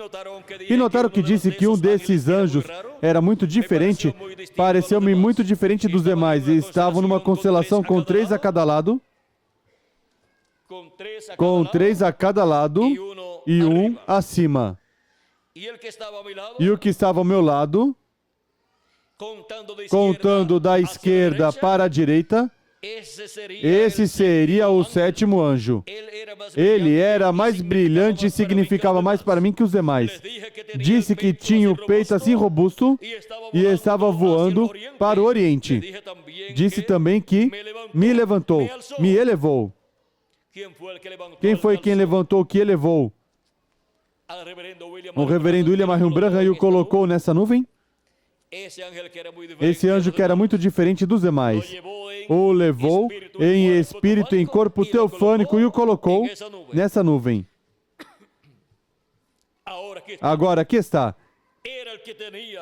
Speaker 1: e notaram que disse que um desses anjos era muito diferente, pareceu-me muito diferente dos demais, e estavam numa constelação com 3 a cada lado, e um acima. E o que estava ao meu lado, contando da esquerda para a direita, esse seria o sétimo anjo. Ele era mais brilhante e significava mais para mim que os demais. Disse que tinha o peito assim robusto e estava voando para o Oriente. Disse também que me levantou, me elevou. Quem foi quem levantou o que elevou? O reverendo William Marion Branham, e o colocou nessa nuvem? Esse anjo que era muito diferente dos demais, o levou em espírito, em corpo teofânico, e o colocou nessa nuvem. Agora, aqui está.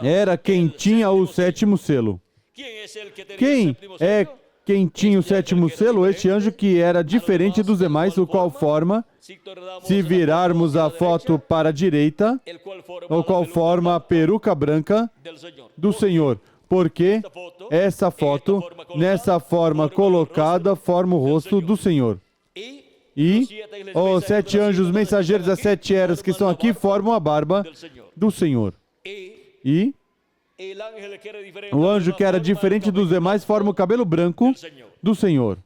Speaker 1: Era quem tinha o sétimo selo. Quem é quem tinha o sétimo selo? Este anjo que era diferente dos demais, o qual forma, se virarmos a foto para a direita, o qual forma a peruca branca do Senhor. Porque essa foto, nessa forma colocada, forma o rosto do Senhor. E os 7 anjos mensageiros das 7 eras que estão aqui formam a barba do Senhor. E O anjo que era diferente dos demais forma o cabelo branco do Senhor.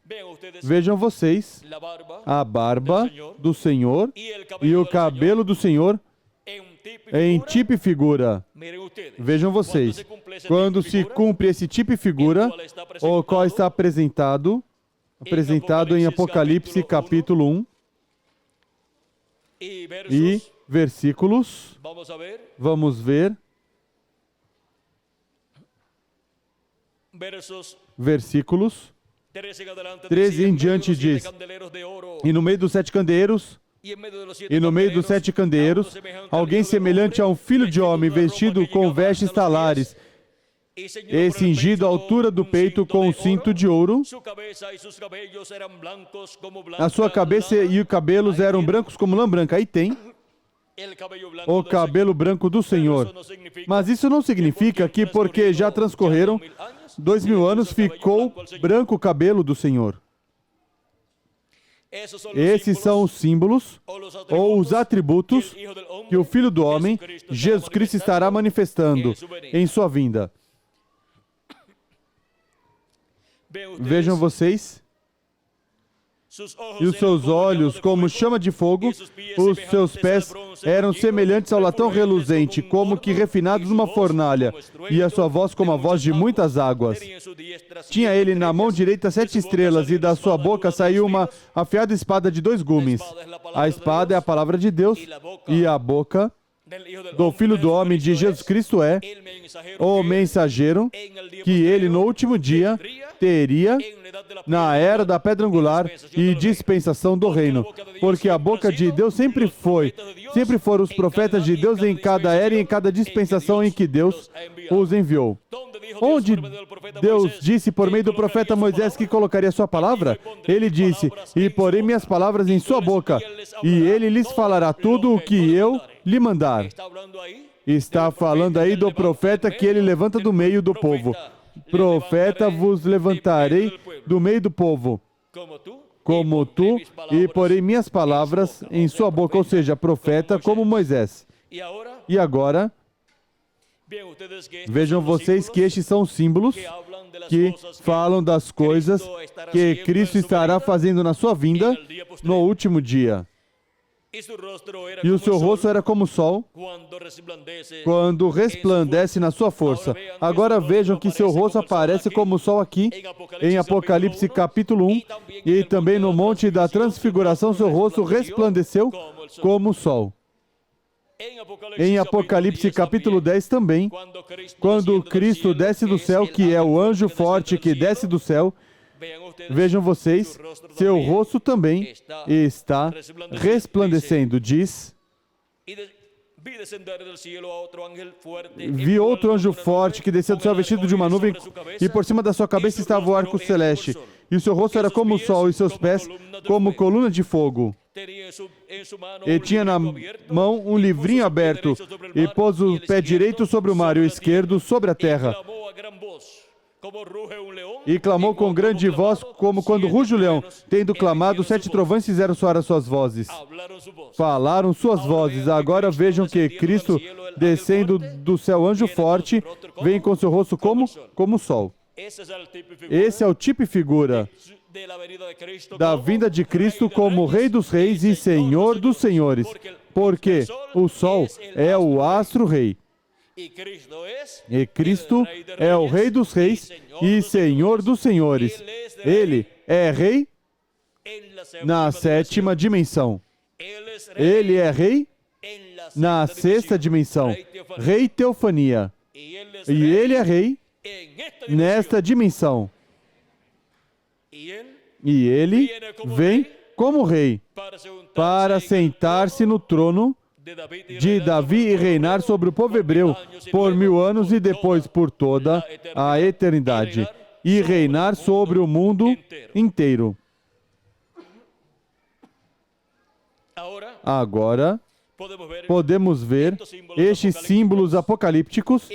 Speaker 1: Vejam vocês a barba do Senhor e o cabelo do Senhor em tipo e figura. Vejam vocês, quando se cumpre esse tipo e figura, o qual está apresentado em Apocalipse capítulo 1 e versículos, vamos ver, versículos 13 em diante diz: e no meio dos 7 candeeiros, alguém semelhante a um filho de homem, vestido com vestes talares, e cingido à altura do peito com um cinto de ouro. A sua cabeça e os cabelos eram brancos como lã branca. Aí tem o cabelo branco do Senhor. Mas isso não significa que porque já transcorreram 2000 anos, ficou branco o cabelo do Senhor. Esses são os símbolos ou os atributos que o Filho do Homem, Jesus Cristo, estará manifestando em sua vinda. Vejam vocês, e os seus olhos como chama de fogo, os seus pés eram semelhantes ao latão reluzente, como que refinados numa fornalha, e a sua voz como a voz de muitas águas. Tinha ele na mão direita 7 estrelas, e da sua boca saiu uma afiada espada de 2 gumes. A espada é a palavra de Deus, e a boca do Filho do Homem de Jesus Cristo é o mensageiro que ele no último dia teria na era da pedra angular e dispensação do reino. Porque a boca de Deus sempre foram os profetas de Deus em cada era e em cada dispensação em que Deus os enviou. Onde Deus disse por meio do profeta Moisés que colocaria sua palavra, ele disse: e porei minhas palavras em sua boca, e ele lhes falará tudo o que eu lhe mandar. Está falando aí do profeta que ele levanta do meio do povo. Profeta vos levantarei do meio do povo, como tu, e porei minhas palavras em sua boca, ou seja, profeta como Moisés. E agora, vejam vocês que estes são símbolos que falam das coisas que Cristo estará fazendo na sua vinda no último dia. E o seu rosto era como o sol, quando resplandece na sua força. Agora vejam que seu rosto aparece como o sol aqui, em Apocalipse capítulo 1, e também no Monte da Transfiguração, seu rosto resplandeceu como o sol. Em Apocalipse capítulo 10 também, quando Cristo desce do céu, que é o anjo forte que desce do céu, vejam vocês, seu rosto também está resplandecendo, diz: vi outro anjo forte que desceu do céu vestido de uma nuvem, e por cima da sua cabeça estava o arco celeste, e o seu rosto era como o sol, e seus pés como coluna de fogo. E tinha na mão um livrinho aberto, e pôs o pé direito sobre o mar e o esquerdo sobre a terra. E clamou com grande voz, como quando ruge o leão. Tendo clamado, 7 trovões fizeram soar as suas vozes. Falaram suas vozes. Agora vejam que Cristo, descendo do céu, anjo forte, vem com seu rosto como o sol. Esse é o tipo e figura da vinda de Cristo como Rei dos Reis e Senhor dos Senhores. Porque o sol é o astro-rei. E Cristo é o Rei dos Reis e Senhor dos Senhores. Ele é Rei na 7ª dimensão. Ele é Rei na 6ª dimensão. Rei Teofania. E Ele é Rei nesta dimensão. E Ele vem como Rei para sentar-se no trono de Davi e reinar sobre o povo hebreu por 1000 anos e depois por toda a eternidade, e reinar sobre o mundo inteiro. Agora, podemos ver estes símbolos apocalípticos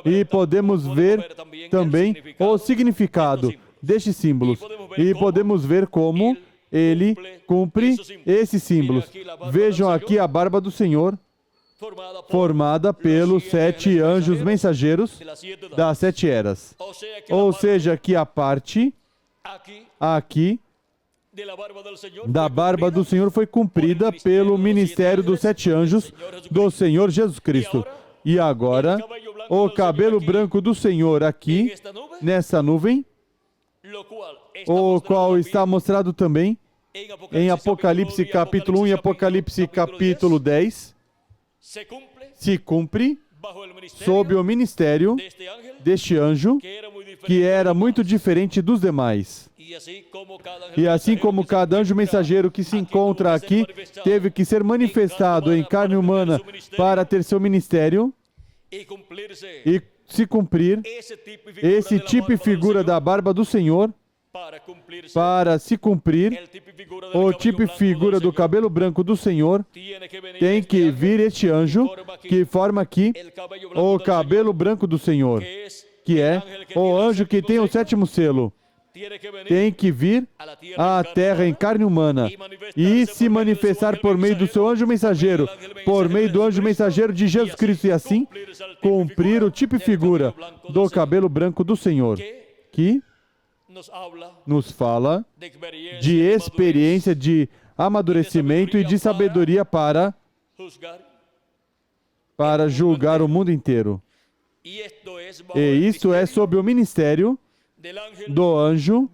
Speaker 1: e podemos ver também o significado destes símbolos, e podemos ver como ele cumpre esses símbolos. Vejam aqui a barba do Senhor, formada pelos 7 anjos mensageiros das 7 eras. Ou seja, que a parte aqui da barba do Senhor foi cumprida pelo ministério dos 7 anjos do Senhor Jesus Cristo. E agora, o cabelo branco do Senhor aqui, nessa nuvem, o qual está mostrado também em Apocalipse capítulo 1 e Apocalipse capítulo 10, se cumpre sob o ministério deste anjo, que era muito diferente dos demais. E assim como cada anjo mensageiro que se encontra aqui teve que ser manifestado em carne humana para ter seu ministério e se cumprir esse tipo e figura da barba do Senhor, para se cumprir o tipo e figura do cabelo branco do Senhor, tem que vir este anjo que forma aqui o cabelo branco do Senhor, que é o anjo que tem o 7º selo. Tem que vir à terra em carne humana e se manifestar por meio do seu anjo mensageiro, por meio do anjo mensageiro de Jesus Cristo, e assim cumprir o tipo e figura do cabelo branco do Senhor, que nos fala de experiência, de amadurecimento e de sabedoria para julgar o mundo inteiro. E isto é sob o ministério do anjo,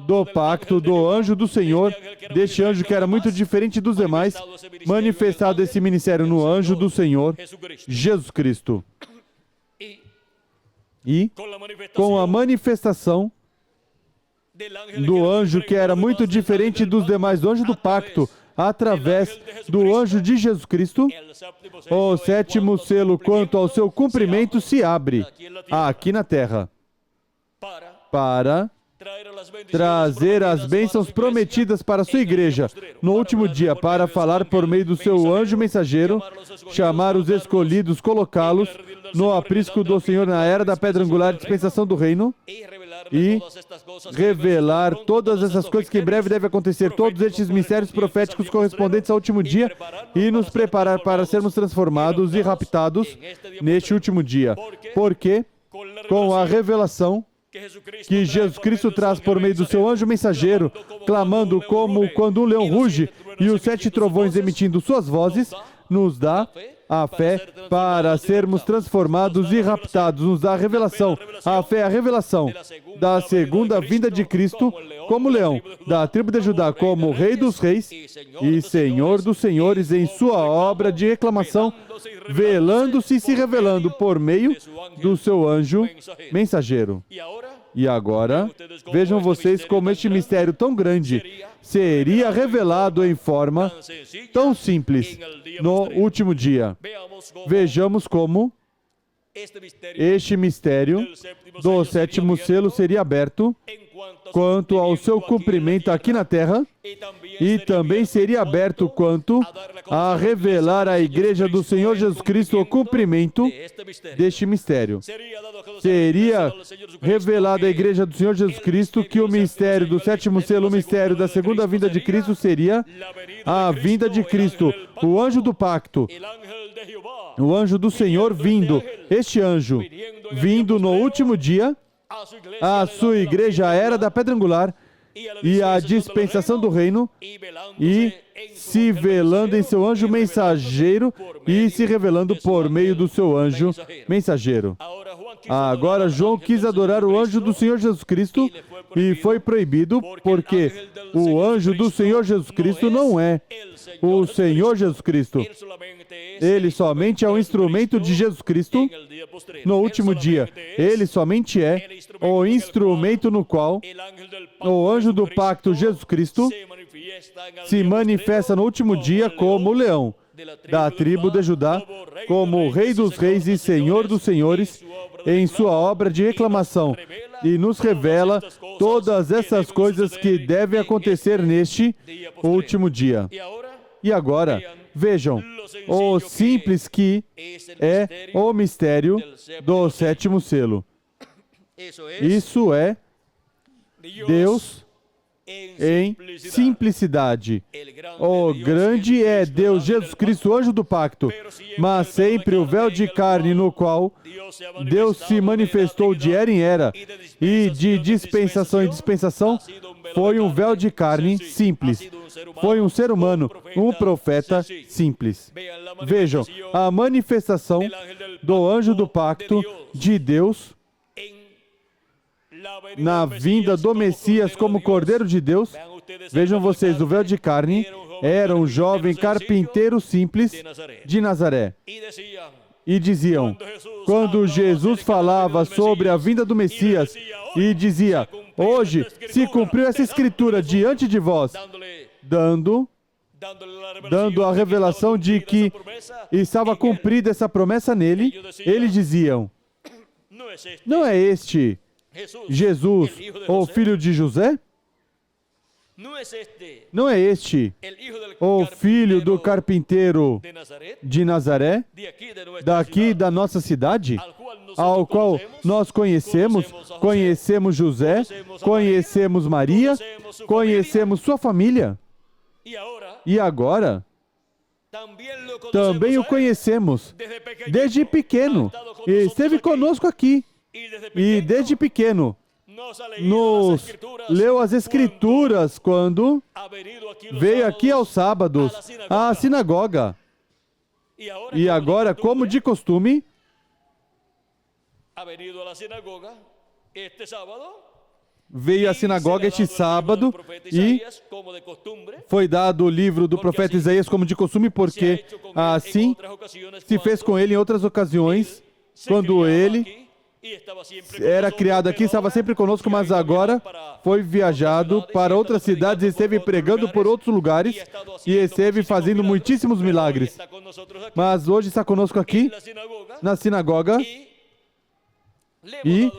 Speaker 1: do pacto, do anjo do Senhor, deste anjo que era muito diferente dos demais, manifestado esse ministério no anjo do Senhor, Jesus Cristo. E com a manifestação do anjo que era muito diferente dos demais, do anjo do pacto, através do anjo de Jesus Cristo, o 7º selo quanto ao seu cumprimento se abre aqui na terra, para trazer as bênçãos prometidas para a sua igreja no último dia, para falar por meio do seu anjo mensageiro, chamar os escolhidos, colocá-los no aprisco do Senhor na era da pedra angular, dispensação do reino, e revelar todas essas coisas que em breve devem acontecer, todos estes mistérios proféticos correspondentes ao último dia, e nos preparar para sermos transformados e raptados neste último dia. Porque, com a revelação que Jesus Cristo traz por meio do seu anjo mensageiro, clamando como quando um leão ruge e os 7 trovões emitindo suas vozes, nos dá a fé para sermos transformados e raptados, nos dá a revelação. A fé é a revelação da segunda vinda de Cristo como leão, da tribo de Judá como Rei dos Reis e Senhor dos Senhores em sua obra de reclamação, velando-se e se revelando por meio do seu anjo mensageiro. E agora, vejam vocês como este mistério tão grande seria revelado em forma tão simples no último dia. Vejamos como este mistério do 7º selo seria aberto quanto ao seu cumprimento aqui na terra, e também seria aberto quanto a revelar à igreja do Senhor Jesus Cristo o cumprimento deste mistério. Seria revelado à igreja do Senhor Jesus Cristo que o mistério do 7º selo, o mistério da segunda vinda de Cristo, seria a vinda de Cristo, o anjo do pacto, o anjo do Senhor vindo, este anjo vindo no último dia, a sua igreja, a era da pedra angular e a dispensação do reino, e se velando em seu anjo mensageiro e se revelando por meio do seu anjo mensageiro. Agora João quis adorar o anjo do Senhor Jesus Cristo e foi proibido, porque o anjo do Senhor Jesus Cristo não é o Senhor Jesus Cristo. Ele somente é um instrumento de Jesus Cristo no último dia. Ele somente é o instrumento no qual o anjo do pacto Jesus Cristo se manifesta no último dia como o leão da tribo de Judá, como Rei dos Reis e Senhor dos Senhores em sua obra de reclamação, e nos revela todas essas coisas que devem acontecer neste último dia. E agora, vejam, o simples que é o mistério do 7º selo. Isso é Deus em simplicidade. O grande é Deus Jesus Cristo, anjo do pacto, mas sempre o véu de carne no qual Deus se manifestou de era em era e de dispensação em dispensação foi um véu de carne simples. Foi um ser humano, um profeta simples. Vejam, a manifestação do anjo do pacto de Deus na vinda do Messias como Cordeiro de Deus. Vejam vocês, o véu de carne era um jovem carpinteiro simples de Nazaré. E diziam, quando Jesus falava sobre a vinda do Messias, e dizia, hoje se cumpriu essa escritura diante de vós, dando a revelação de que estava cumprida essa promessa nele, eles diziam, não é este Jesus, o filho de José? Não é este o filho do carpinteiro de Nazaré, daqui da nossa cidade, ao qual nós conhecemos José, conhecemos Maria, conhecemos sua família, e agora também o conhecemos desde pequeno, e esteve conosco aqui. E desde pequeno nos leu as Escrituras quando veio aqui aos sábados à sinagoga. E agora, como de costume, veio à sinagoga este sábado e foi dado o livro do profeta Isaías como de costume, porque assim se fez com ele em outras ocasiões, quando ele era criado aqui, estava sempre conosco, mas agora foi viajado para outras cidades, esteve pregando por outros lugares e esteve fazendo muitíssimos milagres. Mas hoje está conosco aqui, na sinagoga, e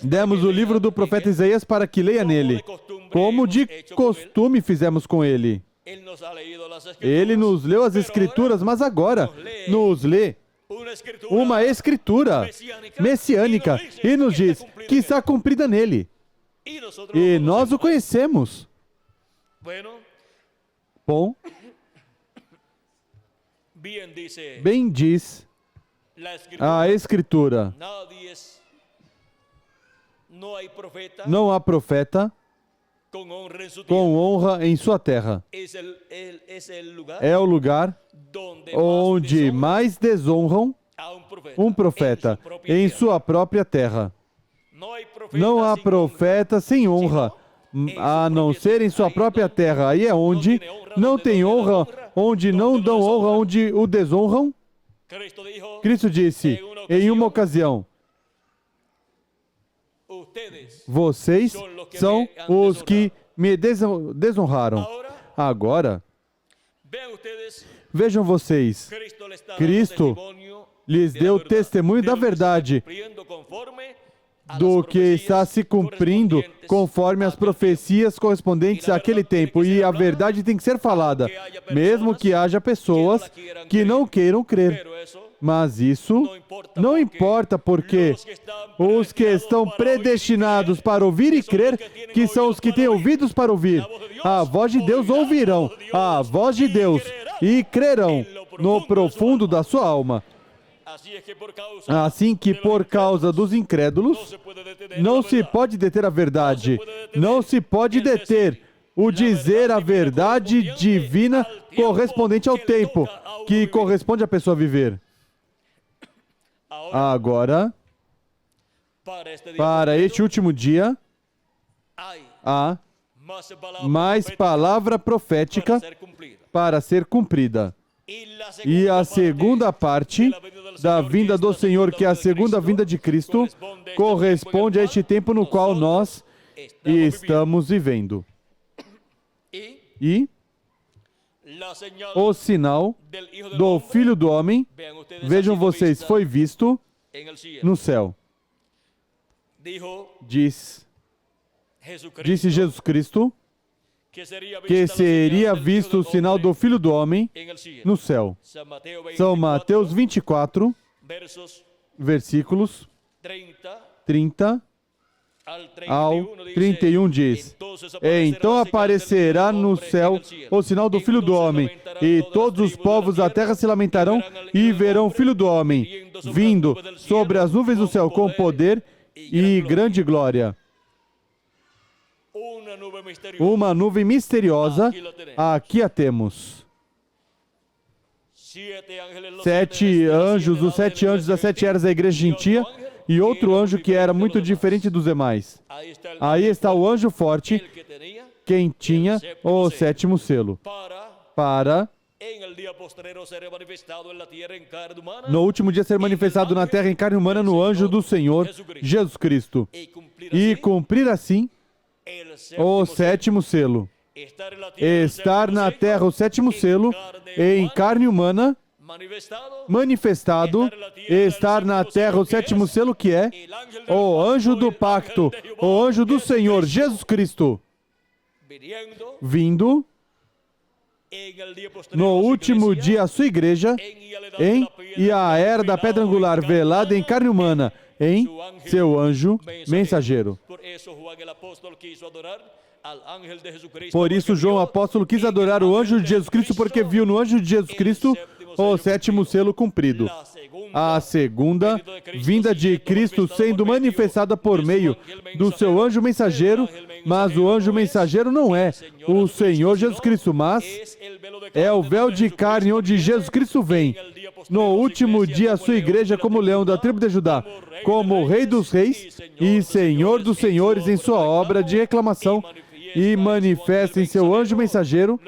Speaker 1: demos o livro do profeta Isaías para que leia nele, como de costume fizemos com ele. Ele nos leu as Escrituras, mas agora nos lê uma escritura messiânica e nos diz que está cumprida nele. E nós o conhecemos. Bom, bem diz a Escritura, não há profeta com honra em sua terra. É o lugar onde mais desonram um profeta em sua própria terra. Não há profeta sem honra, a não ser em sua própria terra. Aí é onde não tem honra, onde não dão honra, onde o desonram. Cristo disse em uma ocasião, vocês são os que me desonraram. Agora, vejam vocês, Cristo lhes deu testemunho da verdade, do que está se cumprindo conforme as profecias correspondentes àquele tempo. E a verdade tem que ser falada, mesmo que haja pessoas que não queiram crer. Mas isso não importa, porque os que estão predestinados para ouvir e crer, que são os que têm ouvidos para ouvir, a voz de Deus ouvirão, a voz de Deus, e crerão no profundo da sua alma. Assim que por causa dos incrédulos, não se pode deter a verdade, não se pode deter o dizer a verdade divina correspondente ao tempo, que corresponde à pessoa viver. Agora, para este último dia, há mais palavra profética para ser cumprida. E a segunda parte da vinda do Senhor, que é a segunda vinda de Cristo, corresponde a este tempo no qual nós estamos vivendo. E o sinal do Filho do Homem, vejam vocês, foi visto no céu. Disse Jesus Cristo que seria visto o sinal do Filho do Homem no céu. São Mateus 24, versículos 30 ao 31 diz: então aparecerá no céu o sinal do Filho do Homem, e todos os povos da terra se lamentarão e verão o Filho do Homem vindo sobre as nuvens do céu com poder e grande glória. Uma nuvem misteriosa, aqui a temos. 7 anjos, os 7 anjos das 7 eras da igreja gentia, e outro anjo que era muito diferente dos demais. Aí está o anjo forte, quem tinha o 7º selo, para no último dia ser manifestado na terra em carne humana no anjo do Senhor Jesus Cristo, e cumprir assim o 7º selo. Estar na terra o 7º selo em carne humana, manifestado, estar na terra o 7º selo, que é o anjo do pacto, o anjo do Senhor Jesus Cristo, vindo no último dia a sua igreja, e a era da pedra angular velada em carne humana, em seu anjo mensageiro. Por isso João apóstolo quis adorar o anjo de Jesus Cristo, porque viu no anjo de Jesus Cristo o 7º selo cumprido. A segunda vinda de Cristo sendo manifestada por meio do seu anjo mensageiro, mas o anjo mensageiro não é o Senhor Jesus Cristo, mas é o véu de carne onde Jesus Cristo vem no último dia a sua igreja como leão da tribo de Judá, como Rei dos Reis e Senhor dos Senhores em sua obra de reclamação, e manifesta em seu anjo mensageiro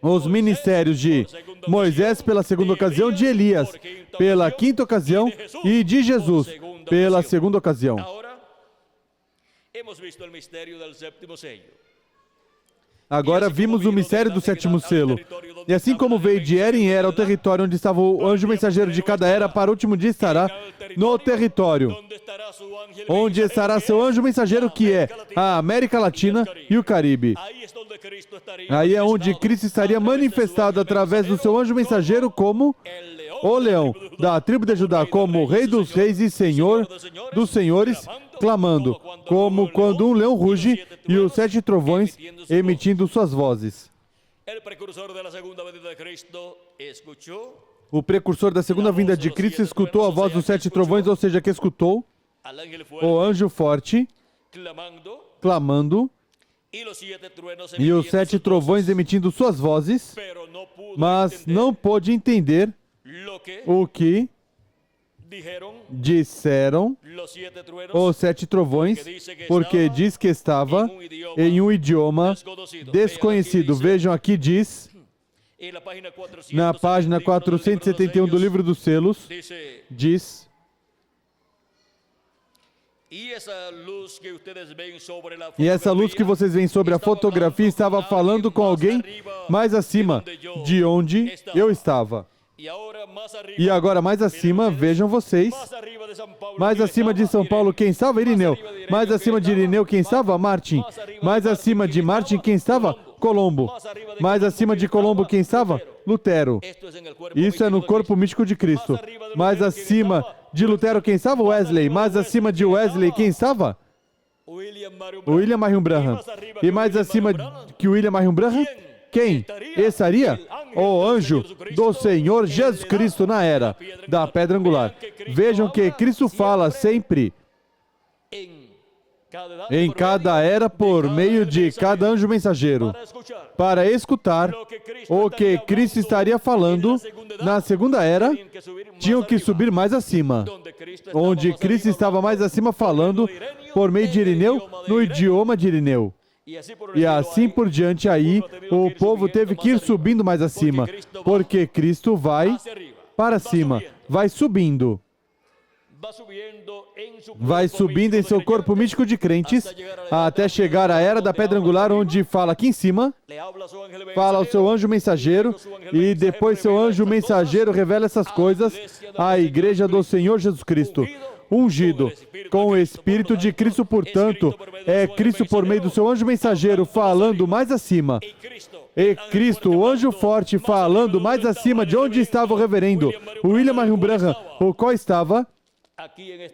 Speaker 1: os ministérios de Moisés pela segunda ocasião, de Elias pela quinta ocasião e de Jesus pela segunda ocasião. Agora vimos o mistério do 7º selo. E assim como veio de era em era o território onde estava o anjo mensageiro de cada era, para o último dia estará no território onde estará seu anjo mensageiro, que é a América Latina e o Caribe. Aí é onde Cristo estaria manifestado através do seu anjo mensageiro como o leão da tribo de Judá, como Rei dos Reis e Senhor dos Senhores, clamando, como quando um leão ruge e os 7 trovões emitindo suas vozes. O precursor da segunda vinda de Cristo escutou a voz dos 7 trovões, ou seja, que escutou o anjo forte clamando e os 7 trovões emitindo suas vozes, mas não pôde entender o que disseram os 7 trovões, porque diz que estava em um idioma desconhecido. Vejam aqui, diz, na página 471 do livro dos selos, diz: e essa luz que vocês veem sobre a fotografia estava falando com alguém mais acima de onde eu estava. E agora, mais acima, vejam vocês, mais acima de São Paulo, quem estava? Irineu. Mais acima de Irineu, quem estava? Martim. Mais acima de Martim, quem estava? Colombo. Mais acima de Colombo, quem estava? Lutero. Isso é no corpo místico de Cristo. Mais acima de Lutero, quem estava? Wesley. Mais acima de Wesley, quem estava? William Marion Branham. E mais acima que William Marion Branham? Quem estaria? O anjo do Senhor Jesus Cristo na era da pedra angular. Vejam que Cristo fala sempre em cada era por meio de cada anjo mensageiro, para escutar o que Cristo estaria falando na segunda era. Tinham que subir mais acima, onde Cristo estava mais acima falando por meio de Irineu, no idioma de Irineu. E assim por diante, aí o povo teve que ir subindo mais acima, porque Cristo vai para cima, vai subindo em seu corpo místico de crentes, até chegar à era da pedra angular, onde fala aqui em cima, fala ao seu anjo mensageiro, e depois seu anjo mensageiro revela essas coisas à igreja do Senhor Jesus Cristo, ungido com o Espírito de Cristo. Portanto, é Cristo por meio do seu anjo mensageiro falando mais acima, e Cristo, o anjo forte, falando mais acima de onde estava o reverendo William Marion Branham, o qual estava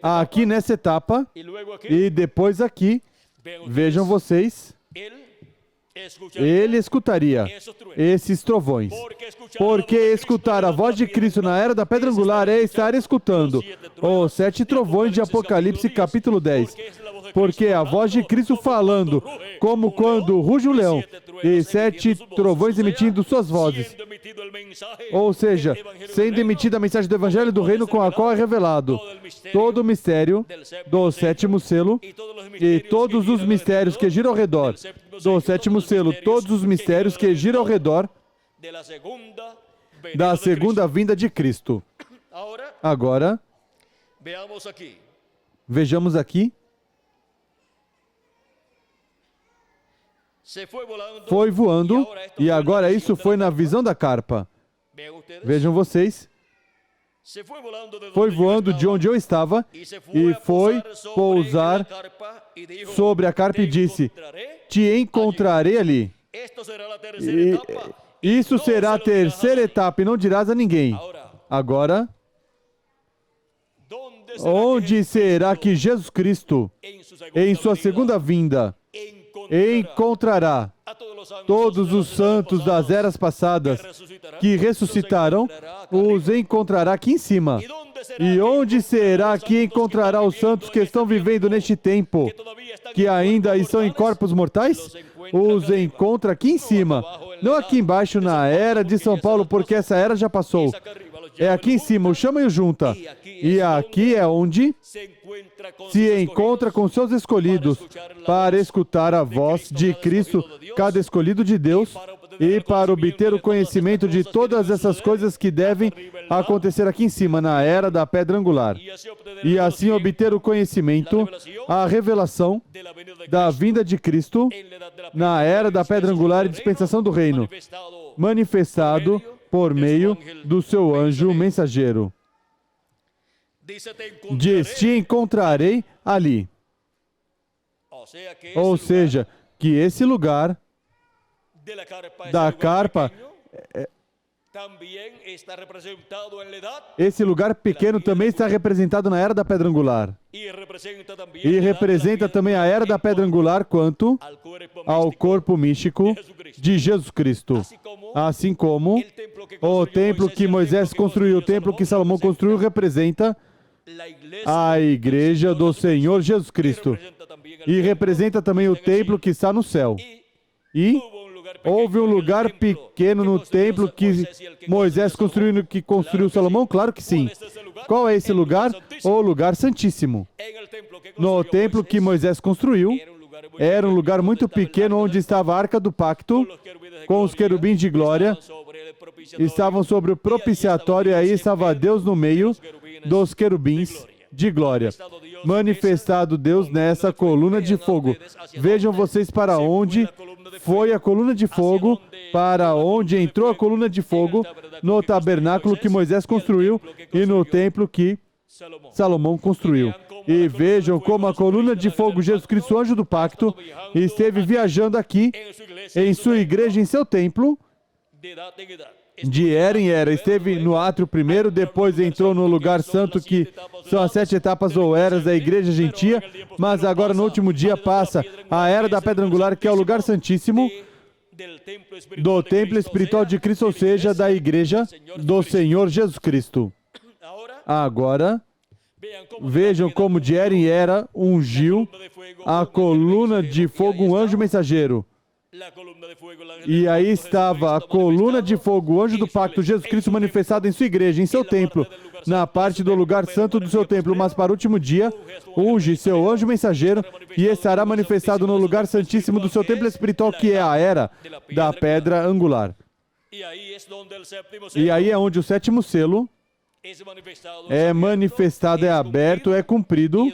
Speaker 1: aqui nessa etapa, e depois aqui, vejam vocês, ele escutaria esses trovões. Porque escutar a voz de Cristo na era da pedra angular é estar escutando os 7 trovões de Apocalipse capítulo 10. Porque a voz de Cristo falando, como quando ruge o leão, e 7 trovões emitindo suas vozes. Ou seja, sendo emitida a mensagem do Evangelho do Reino com a qual é revelado todo o mistério do 7º selo e todos os mistérios que giram ao redor do 7º selo, todos os mistérios que giram ao redor da segunda vinda de Cristo. Agora, vejamos aqui. Foi voando, e agora isso foi na visão da carpa. Vejam vocês. Foi voando de onde eu estava e foi pousar sobre a carpa e disse: te encontrarei ali. E isso será a terceira etapa e não dirás a ninguém. Agora, onde será que Jesus Cristo, em sua segunda vinda, encontrará todos os santos das eras passadas que ressuscitaram, os encontrará aqui em cima. E onde será que encontrará os santos que estão vivendo neste tempo, que ainda estão em corpos mortais? Os encontra aqui em cima, não aqui embaixo na era de São Paulo, porque essa era já passou. É aqui em cima, o chama e o junta. E aqui é onde se encontra com seus escolhidos para escutar a voz de Cristo, cada escolhido de Deus, e para obter o conhecimento de todas essas coisas que devem acontecer aqui em cima, na era da pedra angular. E assim obter o conhecimento, a revelação da vinda de Cristo na era da pedra angular e dispensação do reino, manifestado por meio do seu anjo mensageiro. Diz: te encontrarei ali. Ou seja, que esse lugar da carpa, esse lugar pequeno também está representado na era da pedra angular. E representa também a era da pedra angular quanto ao corpo místico de Jesus Cristo. Assim como o templo que Moisés construiu, o templo que Salomão construiu, representa a igreja do Senhor Jesus Cristo. E representa também o templo que está no céu. E houve um lugar pequeno no templo que Moisés construiu e que construiu Salomão? Claro que sim. Qual é esse lugar? O lugar santíssimo. No templo que Moisés construiu, era um lugar muito pequeno onde estava a Arca do Pacto, com os querubins de glória, estavam sobre o propiciatório e aí estava Deus no meio dos querubins de glória. Manifestado Deus nessa coluna de fogo. Vejam vocês para onde foi a coluna de fogo, para onde entrou a coluna de fogo, no tabernáculo que Moisés construiu e no templo que Salomão construiu. E vejam como a coluna de fogo, Jesus Cristo, anjo do pacto, esteve viajando aqui, em sua igreja, em seu templo, de era em era. Esteve no átrio primeiro, depois entrou no lugar santo, que são as 7 etapas ou eras da igreja gentia, mas agora no último dia passa a era da pedra angular, que é o lugar santíssimo do templo espiritual de Cristo, ou seja, da igreja do Senhor Jesus Cristo. Agora, vejam como de era em era ungiu a coluna de fogo, um anjo mensageiro. E aí estava a coluna de fogo, o anjo do pacto, Jesus Cristo manifestado em sua igreja, em seu templo, na parte do lugar santo do seu templo, mas para o último dia, unge seu anjo mensageiro e estará manifestado no lugar santíssimo do seu templo espiritual, que é a era da pedra angular. E aí é onde o 7º selo é manifestado, é aberto, é cumprido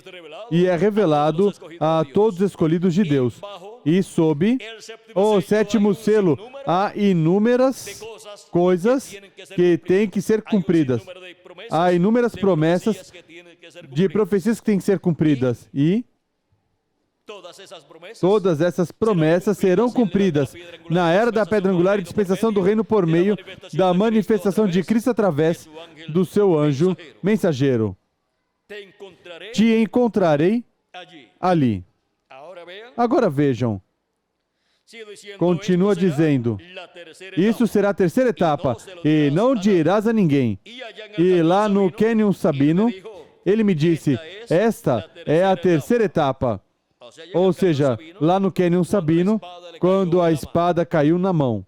Speaker 1: e é revelado a todos os escolhidos de Deus. E sob o 7º selo há inúmeras coisas que têm que ser cumpridas. Há inúmeras promessas de profecias que têm que ser cumpridas. E todas essas promessas serão cumpridas na era da pedra angular e dispensação do reino por meio da manifestação de Cristo através do seu anjo mensageiro. te encontrarei ali. Agora vejam, continua dizendo, isso será a terceira etapa, e não dirás a ninguém. E lá no Cânion Sabino, ele me disse, esta é a terceira etapa. Ou seja, lá no Cânion Sabino, quando a espada caiu na mão.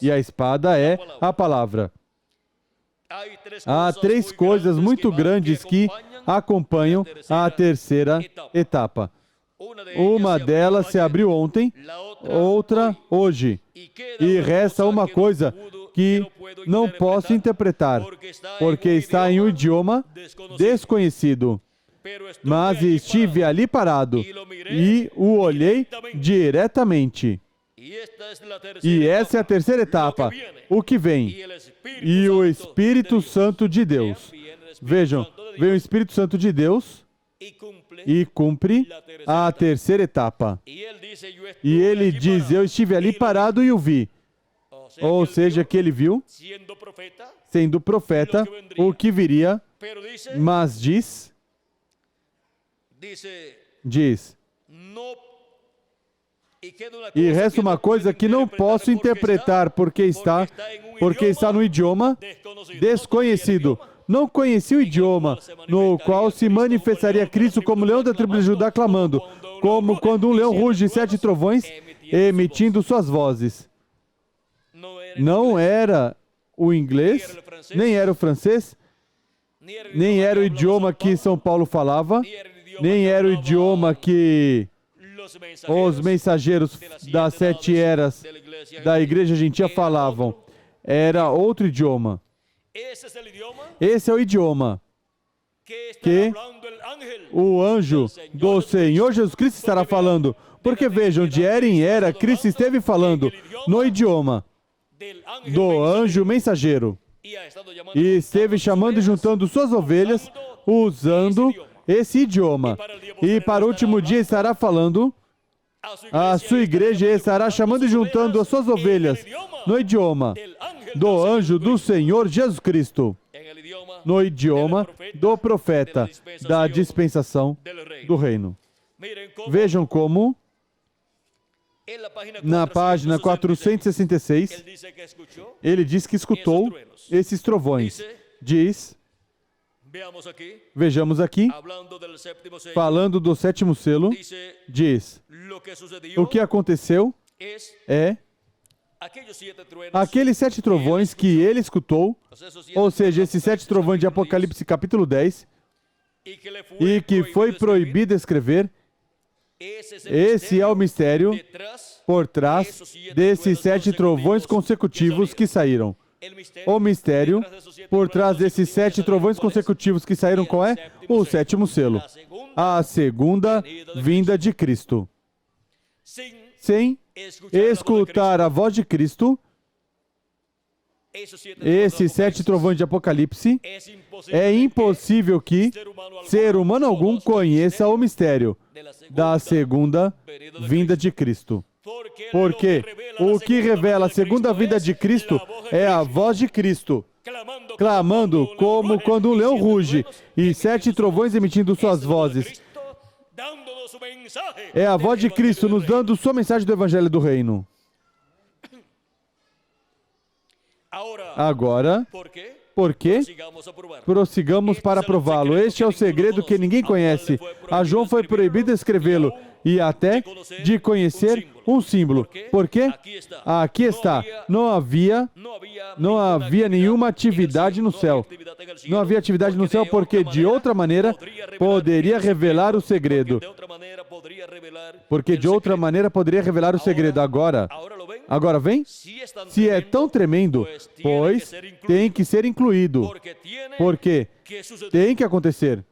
Speaker 1: E a espada é a palavra. Há três coisas muito grandes que acompanham a terceira etapa. Uma delas se abriu ontem, outra hoje. E resta uma coisa que não posso interpretar, porque está em um idioma desconhecido. Mas estive ali parado e o olhei diretamente. E essa é a terceira etapa, o que vem. E o Espírito Santo de Deus. Vejam, vem o Espírito Santo de Deus e cumpre a terceira etapa. E ele diz, eu estive ali parado e o vi. Ou seja, que ele viu, sendo profeta, o que viria, mas diz, e resta uma coisa que não posso interpretar, porque está no idioma desconhecido. Não conheci o idioma no qual se manifestaria Cristo como leão da tribo de Judá clamando, como quando um leão ruge 7 trovões, emitindo suas vozes. Não era o inglês, nem era o francês, nem era o idioma que São Paulo falava, nem era o idioma que os mensageiros das 7 eras da Igreja Gentia falavam. Era outro idioma. Esse é o idioma que o anjo do Senhor Jesus Cristo estará falando. Porque vejam, de era em era, Cristo esteve falando no idioma do anjo mensageiro. E esteve chamando e juntando suas ovelhas usando esse idioma. E para o último dia estará falando a sua igreja e estará chamando e juntando as suas ovelhas no idioma do anjo do Senhor Jesus Cristo, no idioma do profeta da dispensação do reino. Vejam como, na página 466, ele diz que escutou esses trovões. Diz, vejamos aqui, falando do sétimo selo, diz, o que aconteceu é aqueles 7 trovões que ele escutou, ou seja, esses 7 trovões de Apocalipse capítulo 10, e que foi proibido escrever, esse é o mistério por trás desses 7 trovões consecutivos que saíram. O mistério por trás desses 7 trovões consecutivos que saíram, qual é? O sétimo selo. A segunda vinda de Cristo. Sem escutar a voz de Cristo, esses 7 trovões de Apocalipse, é impossível que ser humano algum conheça o mistério da segunda vinda de Cristo. Porque o que revela a segunda vinda de Cristo é a voz de Cristo, clamando como quando um leão ruge, e 7 trovões emitindo suas vozes. É a voz de Cristo nos dando sua mensagem do Evangelho do Reino. Agora, por quê? Prossigamos para prová-lo. Este é o segredo que ninguém conhece. A João foi proibido escrevê-lo e até de conhecer um símbolo. Por quê? Aqui está. Não havia nenhuma atividade no céu. Não havia atividade no céu porque de outra maneira poderia revelar o segredo. Porque de outra maneira poderia revelar o segredo. Agora vem? Se é tão tremendo, pois tem que ser incluído. Porque tem que acontecer.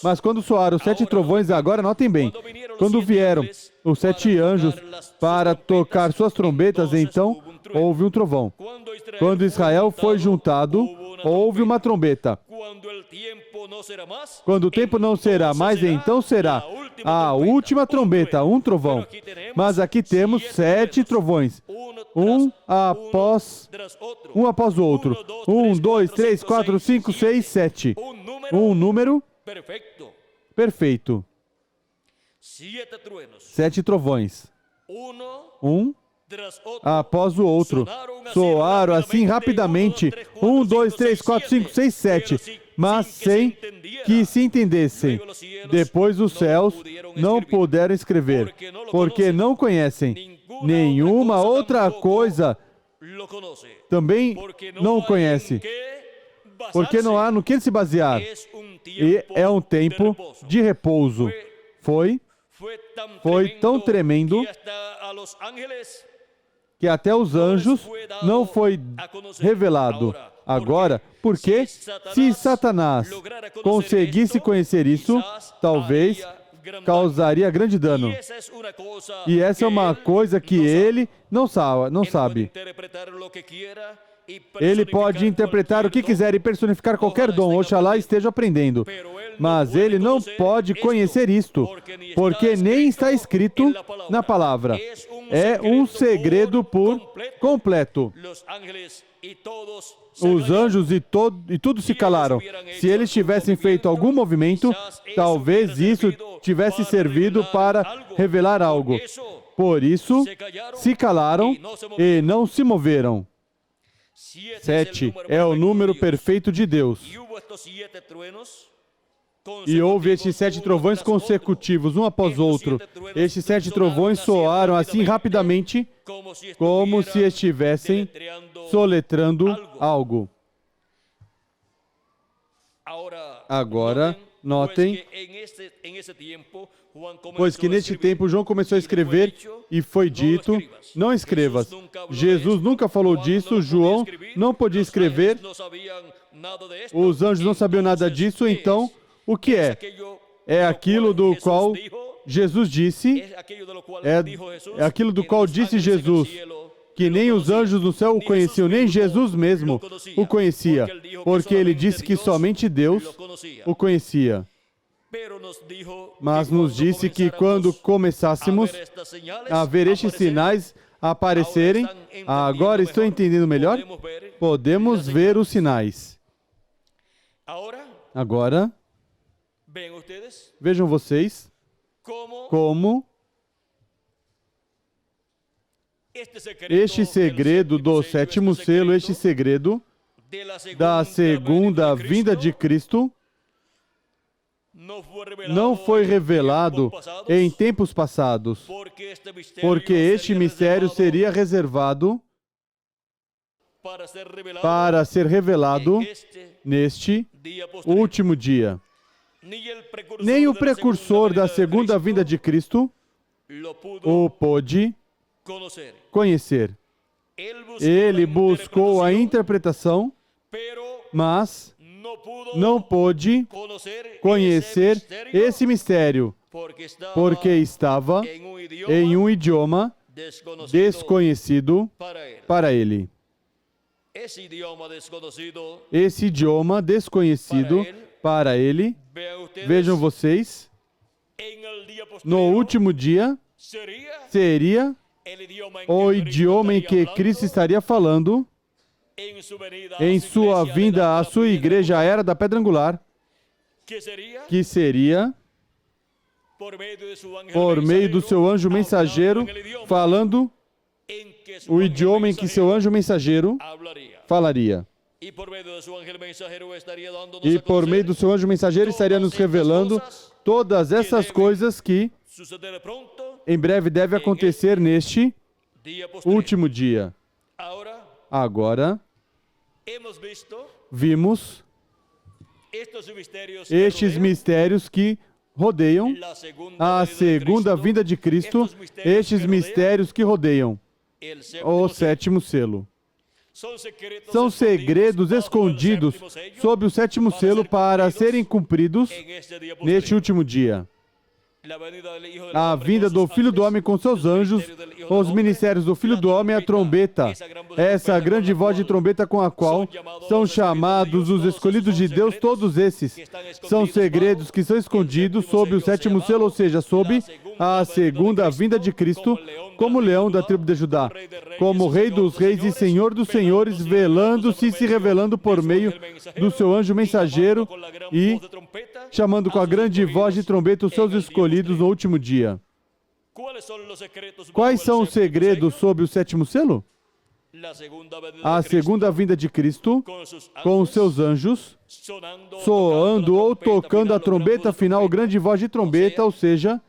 Speaker 1: Mas quando soaram os 7 trovões, agora notem bem, quando vieram os 7 anjos para tocar suas trombetas, então houve um trovão. Quando Israel foi juntado, houve uma trombeta. Quando o tempo não será mais, então será a última trombeta, um trovão. Mas aqui temos 7 trovões, um após o outro. 1, 2, 3, 4, 5, 6, 7. Um número perfeito. 7 trovões, um após o outro. Soaram assim rapidamente, 1, 2, 3, 4, 5, 6, 7, mas sem que se entendessem. Depois os céus não puderam escrever, porque não conhecem nenhuma outra coisa, também não conhece, porque não há no que se basear. E é um tempo de repouso. Foi tão tremendo que até os anjos não foi revelado. Agora, porque se Satanás conseguisse conhecer isso, talvez causaria grande dano. E essa é uma coisa que ele não sabe. Ele pode interpretar o que quiser e personificar qualquer dom, oxalá esteja aprendendo. Mas ele não pode conhecer isto, porque nem está escrito na palavra. É um segredo por completo. Os anjos e tudo se calaram. Se eles tivessem feito algum movimento, talvez isso tivesse servido para revelar algo. Por isso, se calaram e não se moveram. 7 é o número perfeito de Deus. E houve estes 7 trovões consecutivos, um após outro. Estes 7 trovões soaram assim rapidamente, como se estivessem soletrando algo. Agora, notem, pois que neste tempo João começou a escrever e foi dito, não escrevas. Jesus nunca falou disso, João não podia escrever, os anjos não sabiam nada disso, então, o que é? É aquilo do qual Jesus disse, é aquilo do qual disse Jesus, que nem os anjos do céu o conheciam, nem Jesus mesmo o conhecia, porque ele disse que somente Deus o conhecia. Mas nos disse que quando começássemos a ver estes sinais aparecerem, agora estou entendendo melhor? Podemos ver os sinais. Agora, vejam vocês como este segredo do 7º selo, este segredo da segunda vinda de Cristo, não foi revelado em tempos passados, porque este mistério seria reservado para ser revelado neste último dia. Nem o precursor da segunda vinda de Cristo o pôde conhecer. Ele buscou a interpretação, mas não pôde conhecer esse mistério, porque estava em um idioma desconhecido para ele. Esse idioma desconhecido para ele, vejam vocês, no último dia, seria o idioma em que Cristo estaria falando em sua vinda à sua igreja, a era da pedra angular, que seria por meio do seu anjo mensageiro, falando o idioma em que seu anjo mensageiro falaria. E por meio do seu anjo mensageiro estaria nos revelando todas essas coisas que em breve deve acontecer neste último dia. Agora, vimos estes mistérios que rodeiam a segunda vinda de Cristo, estes mistérios que rodeiam o 7º selo. São segredos escondidos sob o 7º selo para serem cumpridos neste último dia. a vinda do Filho do Homem com seus anjos, os ministérios do Filho do Homem, a trombeta, essa grande voz de trombeta com a qual são chamados os escolhidos de Deus. Todos esses são segredos que são escondidos sob o sétimo selo, ou seja, sob a segunda vinda de Cristo, como leão da tribo de Judá, como Rei dos reis e Senhor dos senhores, velando-se e se revelando por meio do seu anjo mensageiro e chamando com a grande voz de trombeta os seus escolhidos no último dia. Quais são os segredos sob o sétimo selo? A segunda vinda de Cristo, com os seus anjos, soando ou tocando a trombeta final, grande voz de trombeta, ou seja,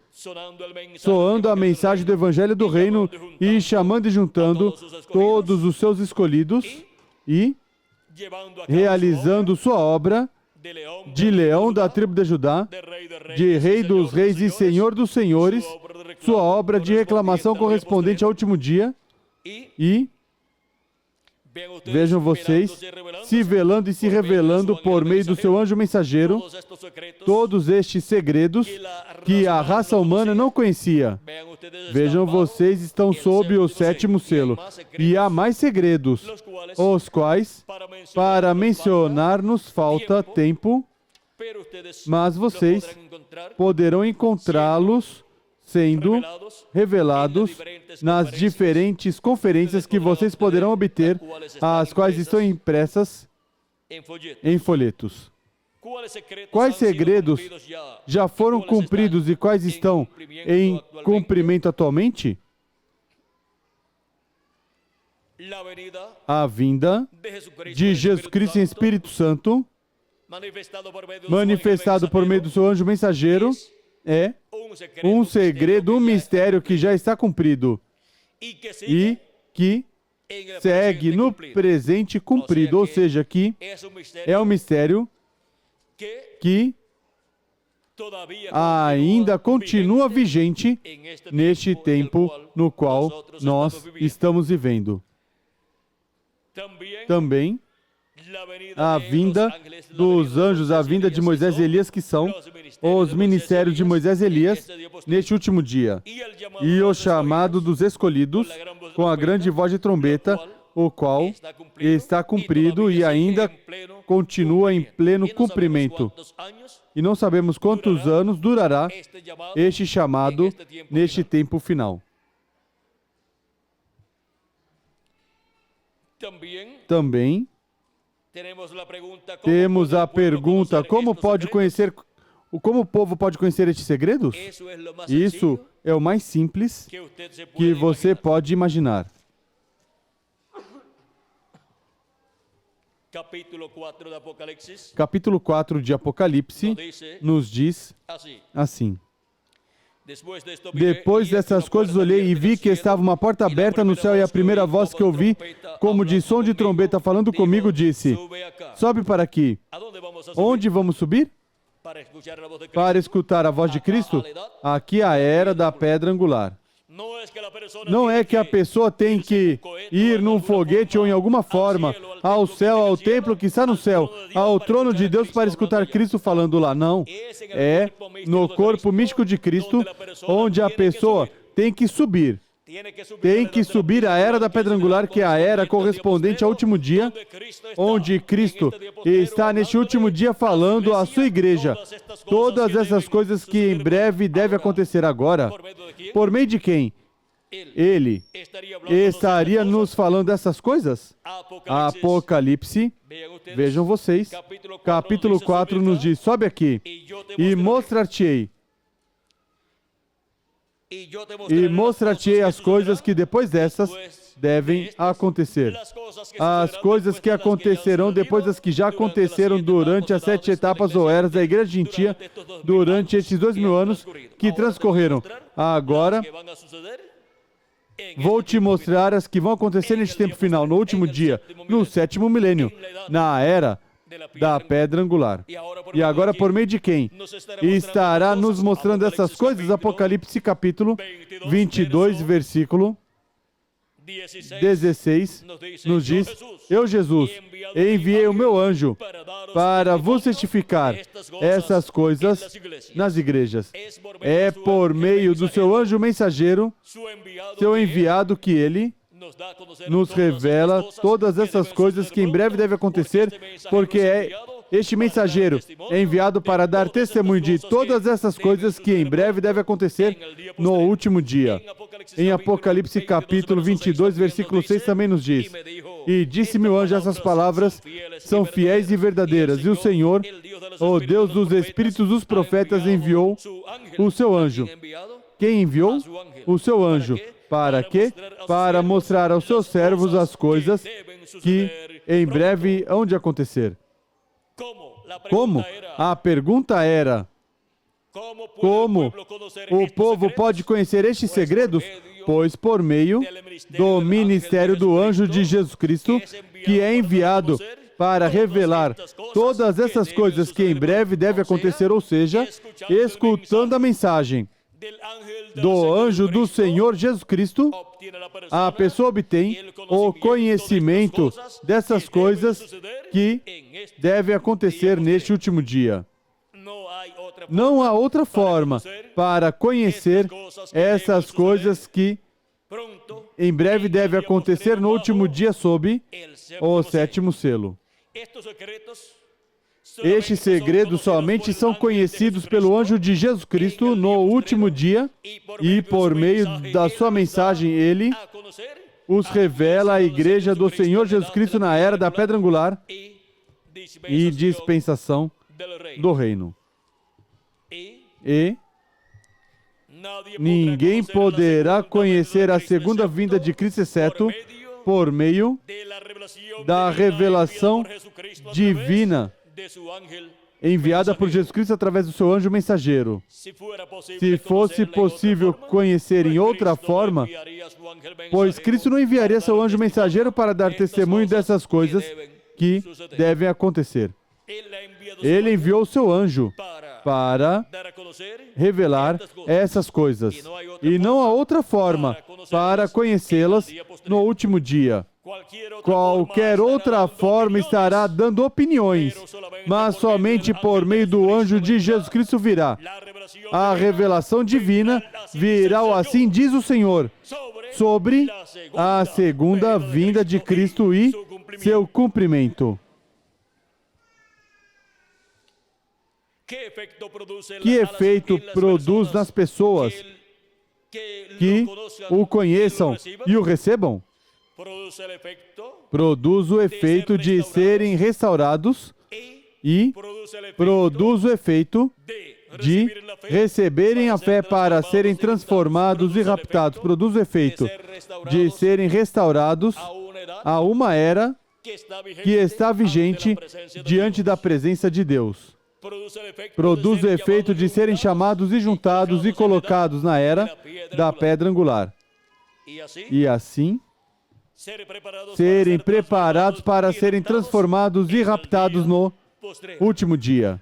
Speaker 1: soando a mensagem do Evangelho do Reino e chamando e juntando todos os seus escolhidos e realizando sua obra de leão da tribo de Judá, de Rei dos reis e Senhor dos senhores, sua obra de reclamação correspondente ao último dia e vejam vocês, se velando e se revelando por meio do seu anjo mensageiro, todos estes segredos que a raça humana não conhecia. Vejam vocês, estão sob o sétimo selo. E há mais segredos, os quais, para mencionar, nos falta tempo, mas vocês poderão encontrá-los sendo revelados nas diferentes conferências que vocês poderão obter, as quais estão impressas em folhetos. Quais segredos já foram cumpridos e quais estão em cumprimento atualmente? A vinda de Jesus Cristo em Espírito Santo, manifestado por meio do seu anjo mensageiro, é um segredo, um mistério que já está cumprido e que segue no presente cumprido, ou seja, que é um mistério que ainda continua vigente neste tempo no qual nós estamos vivendo. Também a vinda dos anjos, a vinda de Moisés e Elias, que são os ministérios de Moisés e Elias neste último dia, e o chamado dos escolhidos com a grande voz de trombeta, o qual está cumprido e ainda continua em pleno cumprimento. E não sabemos quantos anos durará este chamado neste tempo final. Também temos a pergunta, como o povo pode conhecer estes segredos? Isso é o mais simples que você pode imaginar. Capítulo 4 de Apocalipse nos diz assim: depois dessas coisas olhei e vi que estava uma porta aberta no céu, e a primeira voz que ouvi, como de som de trombeta falando comigo, disse: sobe para aqui. Onde vamos subir? Para escutar a voz de Cristo? Aqui a era da pedra angular. Não é que a pessoa tem que ir num foguete ou em alguma forma ao céu, ao templo que está no céu, ao trono de Deus para escutar Cristo falando lá. Não. É no corpo místico de Cristo onde a pessoa tem que subir. Tem que subir a era da pedra angular, que é a era correspondente ao último dia, onde Cristo está neste último dia falando à sua igreja todas essas coisas que em breve deve acontecer agora. Por meio de quem? Ele estaria nos falando dessas coisas? Apocalipse, vejam vocês, capítulo 4 nos diz: sobe aqui e mostrar-te-ei. E mostrar-te-ei as coisas que depois dessas devem acontecer. As coisas que acontecerão depois das que já aconteceram durante as 7 etapas ou eras da igreja gentia, durante estes 2000 anos que transcorreram. Agora, vou te mostrar as que vão acontecer neste tempo final, no último dia, no 7º milênio, na era da pedra angular. E agora, por meio de quem? Estará nos mostrando essas coisas? Apocalipse capítulo 22, versículo 16 nos diz: eu, Jesus, enviei o meu anjo para vos certificar essas coisas nas igrejas. É por meio do seu anjo mensageiro, seu enviado, que ele nos revela todas essas coisas que em breve devem acontecer, porque é este mensageiro é enviado para dar testemunho de todas essas coisas que em breve devem acontecer no último dia. Em Apocalipse capítulo 22, versículo 6 também nos diz: e disse-me o anjo, essas palavras são fiéis e verdadeiras, e o Senhor, o Deus dos espíritos dos profetas, enviou o seu anjo. Quem enviou? O seu anjo. Para quê? Para mostrar aos seus servos as coisas que em breve hão de acontecer. Como? A pergunta era: como o povo pode conhecer estes segredos? Pois por meio do ministério do anjo de Jesus Cristo, que é enviado para revelar todas essas coisas que em breve devem acontecer, ou seja, escutando a mensagem do anjo do Senhor Jesus Cristo, a pessoa obtém o conhecimento dessas coisas que devem acontecer neste último dia. Não há outra forma para conhecer essas coisas que em breve devem acontecer no último dia sob o sétimo selo. Estes segredos somente são conhecidos pelo anjo de Jesus Cristo no último dia, e por meio da sua mensagem ele os revela à igreja do Senhor Jesus Cristo na era da pedra angular e dispensação do reino. E ninguém poderá conhecer a segunda vinda de Cristo, exceto por meio da revelação divina enviada por Jesus Cristo através do seu anjo mensageiro. Se fosse possível conhecer em outra forma, pois Cristo não enviaria seu anjo mensageiro para dar testemunho dessas coisas que devem acontecer. Ele enviou o seu anjo para revelar essas coisas. E não há outra forma para conhecê-las no último dia. Qualquer outra forma estará dando opiniões, mas somente por meio do anjo de Jesus Cristo virá. A revelação divina virá, assim diz o Senhor, sobre a segunda vinda de Cristo e seu cumprimento. Que efeito produz nas pessoas que o conheçam e o recebam? Produz o efeito de serem restaurados e produz o efeito de receberem a fé para serem transformados e raptados. Produz o efeito de serem restaurados a uma era que está vigente diante da presença de Deus. Produz o efeito de serem chamados e juntados e colocados na era da pedra angular. E assim, serem preparados para serem transformados e raptados no último dia.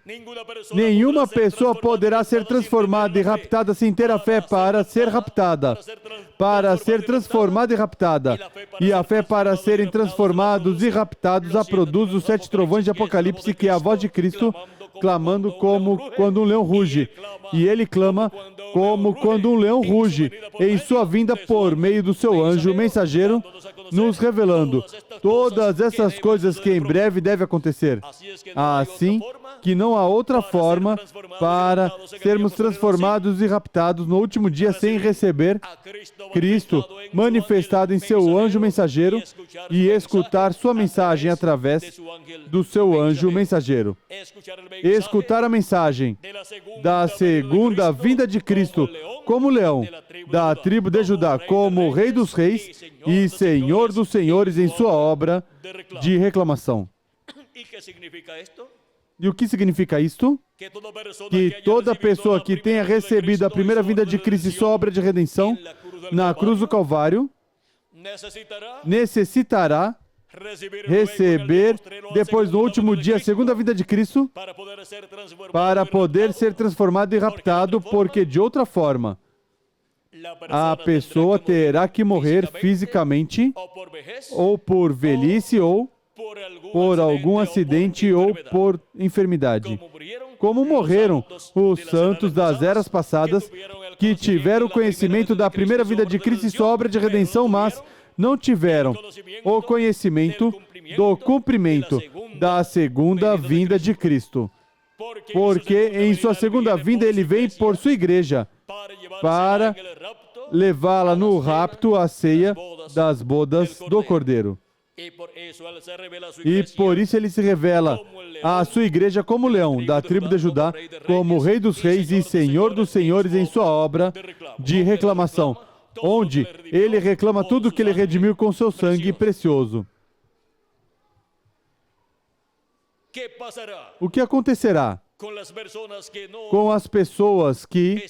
Speaker 1: Nenhuma pessoa poderá ser transformada e raptada sem ter a fé para ser raptada, para ser transformada e raptada. E a fé para serem transformados e raptados a produz os 7 trovões de Apocalipse, que é a voz de Cristo clamando como quando um leão ruge. E ele clama como quando um leão ruge em sua vinda por meio do seu anjo mensageiro, nos revelando todas essas coisas que em breve devem acontecer. Assim que não há outra forma para sermos transformados e raptados no último dia sem receber Cristo manifestado em seu anjo mensageiro e escutar sua mensagem através do seu anjo mensageiro. Escutar a mensagem da segunda vinda de Cristo como leão, da tribo de Judá como Rei dos Reis e Senhor dos Senhores em sua obra de reclamação. E o que significa isto? Que toda pessoa que tenha recebido a primeira vinda de Cristo e sua obra de redenção na cruz do Calvário necessitará receber depois no último dia a segunda vinda de Cristo para poder ser transformado e raptado, porque de outra forma a pessoa terá que morrer fisicamente, ou por velhice, ou por algum acidente, ou por enfermidade. Como morreram os santos das eras passadas, que tiveram conhecimento da primeira vinda de Cristo e sua obra de redenção, mas não tiveram o conhecimento do cumprimento da segunda vinda de Cristo. Porque em sua segunda vinda ele vem por sua igreja para levá-la no rapto à ceia das bodas do Cordeiro. E por isso ele se revela à sua igreja como leão da tribo de Judá, como Rei dos Reis e Senhor dos Senhores em sua obra de reclamação, onde ele reclama tudo que ele redimiu com seu sangue precioso. O que acontecerá com as pessoas que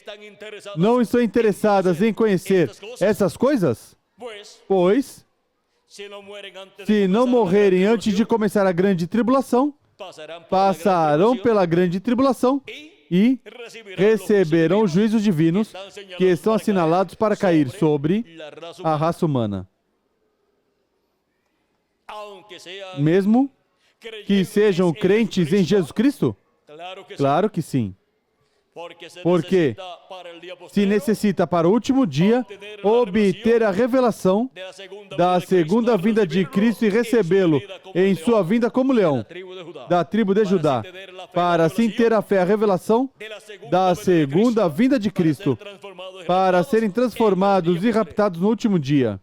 Speaker 1: não estão interessadas em conhecer essas coisas? Pois, se não morrerem antes de começar a grande tribulação, passarão pela grande tribulação e receberão juízos divinos que estão assinalados para cair sobre a raça humana. Mesmo que sejam crentes em Jesus Cristo? Claro que sim. Porque se necessita para o último dia obter a revelação da segunda vinda de Cristo e recebê-lo em sua vinda como leão da tribo de Judá, para assim ter a fé, a revelação da segunda vinda de Cristo, para serem transformados e raptados no último dia.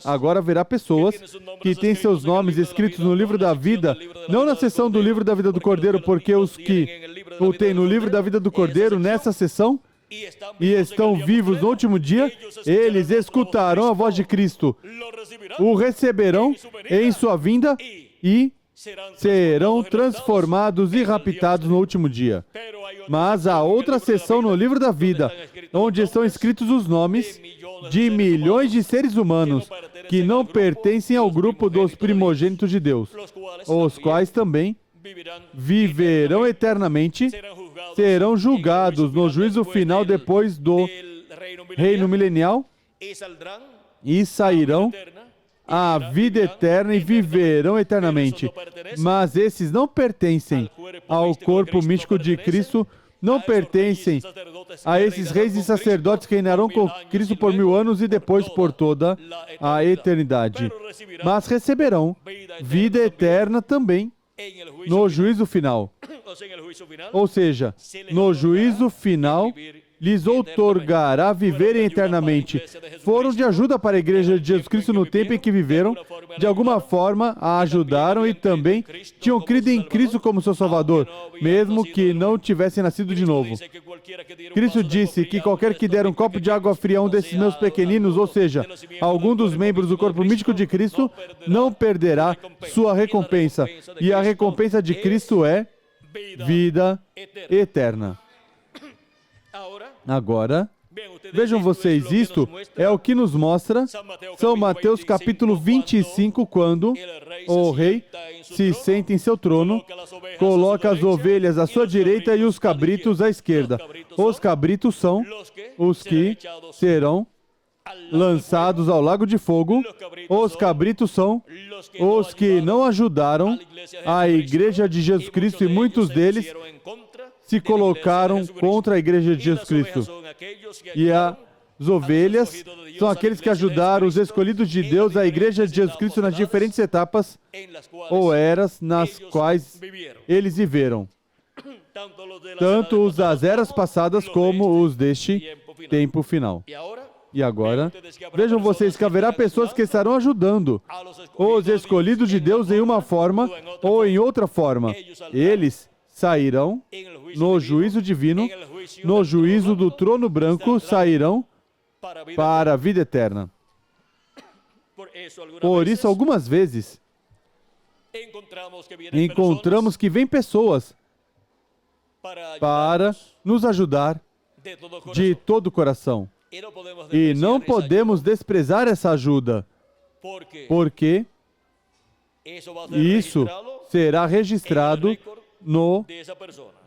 Speaker 1: Agora haverá pessoas que têm seus nomes escritos no livro da vida, não na seção do livro da vida do Cordeiro, porque os que o têm no livro da vida do Cordeiro, nessa seção, e estão vivos no último dia, eles escutarão a voz de Cristo, o receberão em sua vinda e serão transformados e raptados no último dia. Mas há outra seção no livro da vida, onde estão escritos os nomes de milhões de seres humanos que não pertencem ao grupo dos primogênitos de Deus, os quais também viverão eternamente, serão julgados no juízo final depois do reino milenial e sairão à vida eterna e viverão eternamente. Mas esses não pertencem ao corpo místico de Cristo, não pertencem a esses reis e sacerdotes que reinarão com Cristo por 1000 anos e depois por toda a eternidade. Mas receberão vida eterna também no juízo final. Ou seja, no juízo final, lhes outorgará viverem eternamente. Foram de ajuda para a igreja de Jesus Cristo no tempo em que viveram, de alguma forma a ajudaram e também tinham crido em Cristo como seu Salvador, mesmo que não tivessem nascido de novo. Cristo disse que qualquer que der um copo de água fria a um desses meus pequeninos, ou seja, a algum dos membros do corpo místico de Cristo, não perderá sua recompensa. E a recompensa de Cristo é vida eterna. Agora, vejam vocês, isto é o que nos mostra São Mateus capítulo 25, quando o rei se senta em seu trono, coloca as ovelhas à sua direita e os cabritos à esquerda. Os cabritos são os que serão lançados ao lago de fogo. Os cabritos são os que não ajudaram a igreja de Jesus Cristo e muitos deles se colocaram contra a igreja de Jesus Cristo. E as ovelhas são aqueles que ajudaram os escolhidos de Deus, a igreja de Jesus Cristo, nas diferentes etapas ou eras nas quais eles viveram. Tanto os das eras passadas como os deste tempo final. E agora, vejam vocês que haverá pessoas que estarão ajudando os escolhidos de Deus em uma forma ou em outra forma. Eles sairão no juízo divino, no juízo do trono branco, sairão para a vida eterna. Por isso, algumas vezes, encontramos que vêm pessoas para nos ajudar de todo o coração. E não podemos desprezar essa ajuda, porque isso será registrado no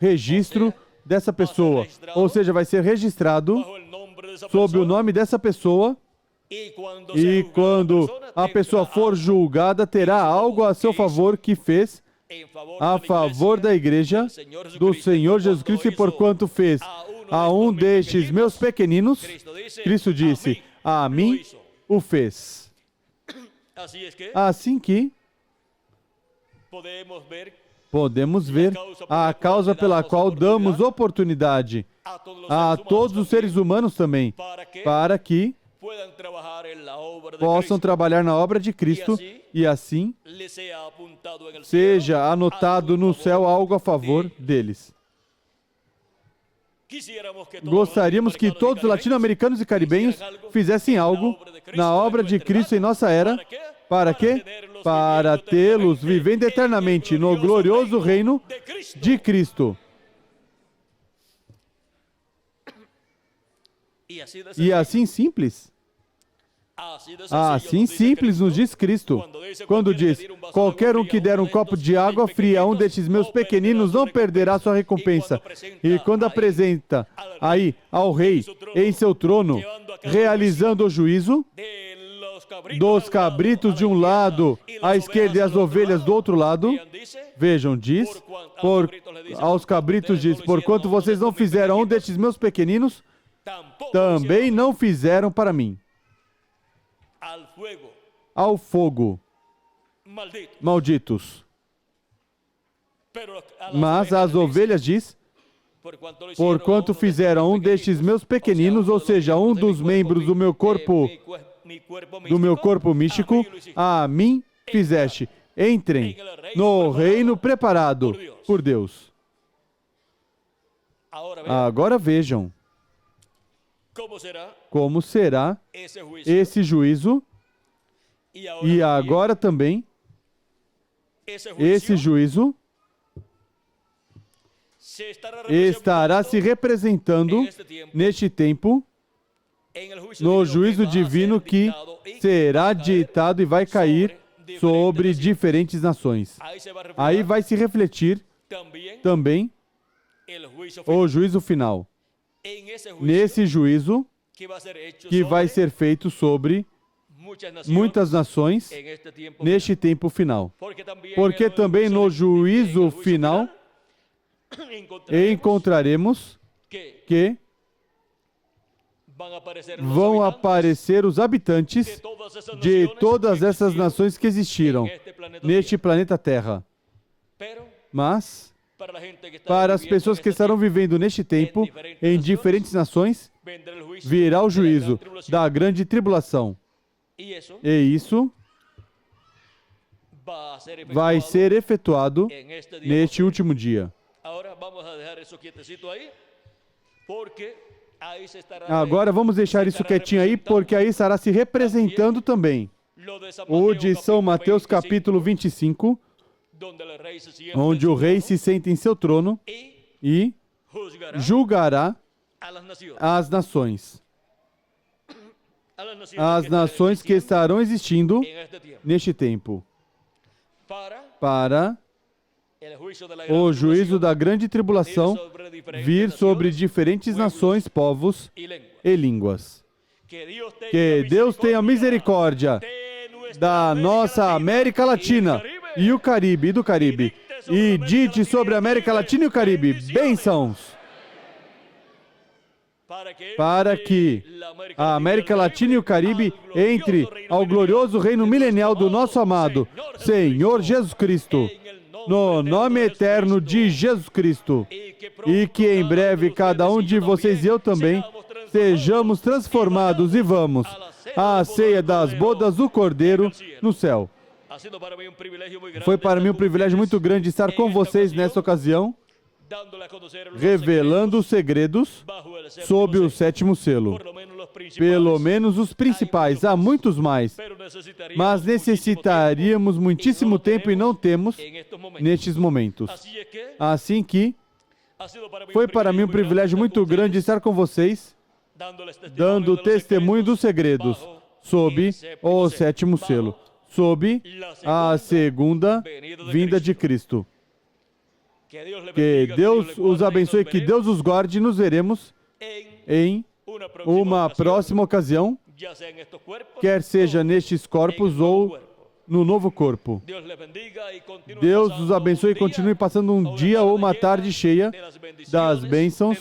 Speaker 1: registro dessa pessoa. Ou seja, vai ser registrado sob o nome dessa pessoa. E quando a pessoa for julgada, terá algo a seu favor que fez a favor da igreja do Senhor Jesus Cristo, e porquanto fez a um destes meus pequeninos, Cristo disse, a mim o fez. Assim que podemos ver a causa pela qual damos oportunidade a todos os seres humanos também, para que possam trabalhar na obra de Cristo e assim seja anotado no céu algo a favor deles. Gostaríamos que todos os latino-americanos e caribenhos fizessem algo na obra de Cristo em nossa era. Para quê? Para tê-los vivendo eternamente no glorioso reino de Cristo. E assim simples. Assim simples nos diz Cristo, quando diz, qualquer um que der um copo de água fria a um destes meus pequeninos não perderá sua recompensa. E quando apresenta aí ao rei em seu trono, realizando o juízo, dos cabritos de um lado, à esquerda, e as ovelhas do outro lado, vejam, diz, aos cabritos diz, porquanto vocês não fizeram a um destes meus pequeninos, também não fizeram para mim. Ao fogo, malditos. Mas as ovelhas diz, porquanto fizeram a um destes meus pequeninos, ou seja, um dos membros do meu corpo místico, a mim fizeste. Entrem no reino preparado por Deus. Agora vejam como será esse juízo, e agora também esse juízo estará se representando neste tempo no juízo divino que será ditado e vai cair sobre diferentes nações. Aí vai se refletir também o juízo final. Nesse juízo que vai ser feito sobre muitas nações neste tempo final. Porque também no juízo final encontraremos que vão aparecer os habitantes de todas essas nações que existiram neste planeta Terra. Mas, para as pessoas que estarão vivendo neste tempo, em diferentes nações, virá o juízo da grande tribulação. E isso vai ser efetuado neste último dia. Agora vamos deixar isso quietinho aí, porque aí estará se representando também o de São Mateus capítulo 25, onde o rei se senta em seu trono e julgará as nações. As nações que estarão existindo neste tempo, para o juízo da grande tribulação vir sobre diferentes nações, povos e línguas. Que Deus tenha misericórdia da nossa América Latina e o Caribe, e do Caribe, e dite sobre a América Latina e o Caribe, bênçãos, para que a América Latina e o Caribe entre ao glorioso reino milenial do nosso amado Senhor Jesus Cristo, no nome eterno de Jesus Cristo, e que em breve cada um de vocês e eu também sejamos transformados e vamos à ceia das bodas do Cordeiro no céu. Foi para mim um privilégio muito grande estar com vocês nesta ocasião, revelando os segredos sob o sétimo selo. Pelo menos os principais, há muitos mais, mas necessitaríamos muitíssimo tempo e não temos nestes momentos. Assim que foi para mim um privilégio muito grande estar com vocês, dando testemunho dos segredos sob o sétimo selo, sob a segunda vinda de Cristo. Que Deus os abençoe, que Deus os guarde. Nos veremos em uma próxima ocasião, quer seja nestes corpos ou no novo corpo. Deus os abençoe e continue passando um dia ou uma tarde cheia das bênçãos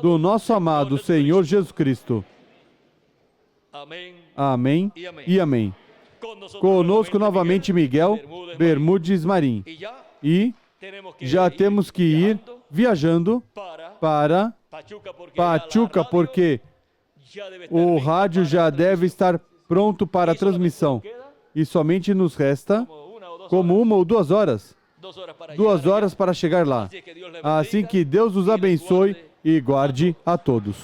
Speaker 1: do nosso amado Senhor Jesus Cristo. Amém e amém. Conosco novamente Miguel Bermudes Marim. E já temos que ir viajando para Pachuca, porque o rádio já deve estar pronto para a transmissão. E somente nos resta como 1 ou 2 horas. 2 horas para chegar lá. Assim que Deus os abençoe e guarde a todos.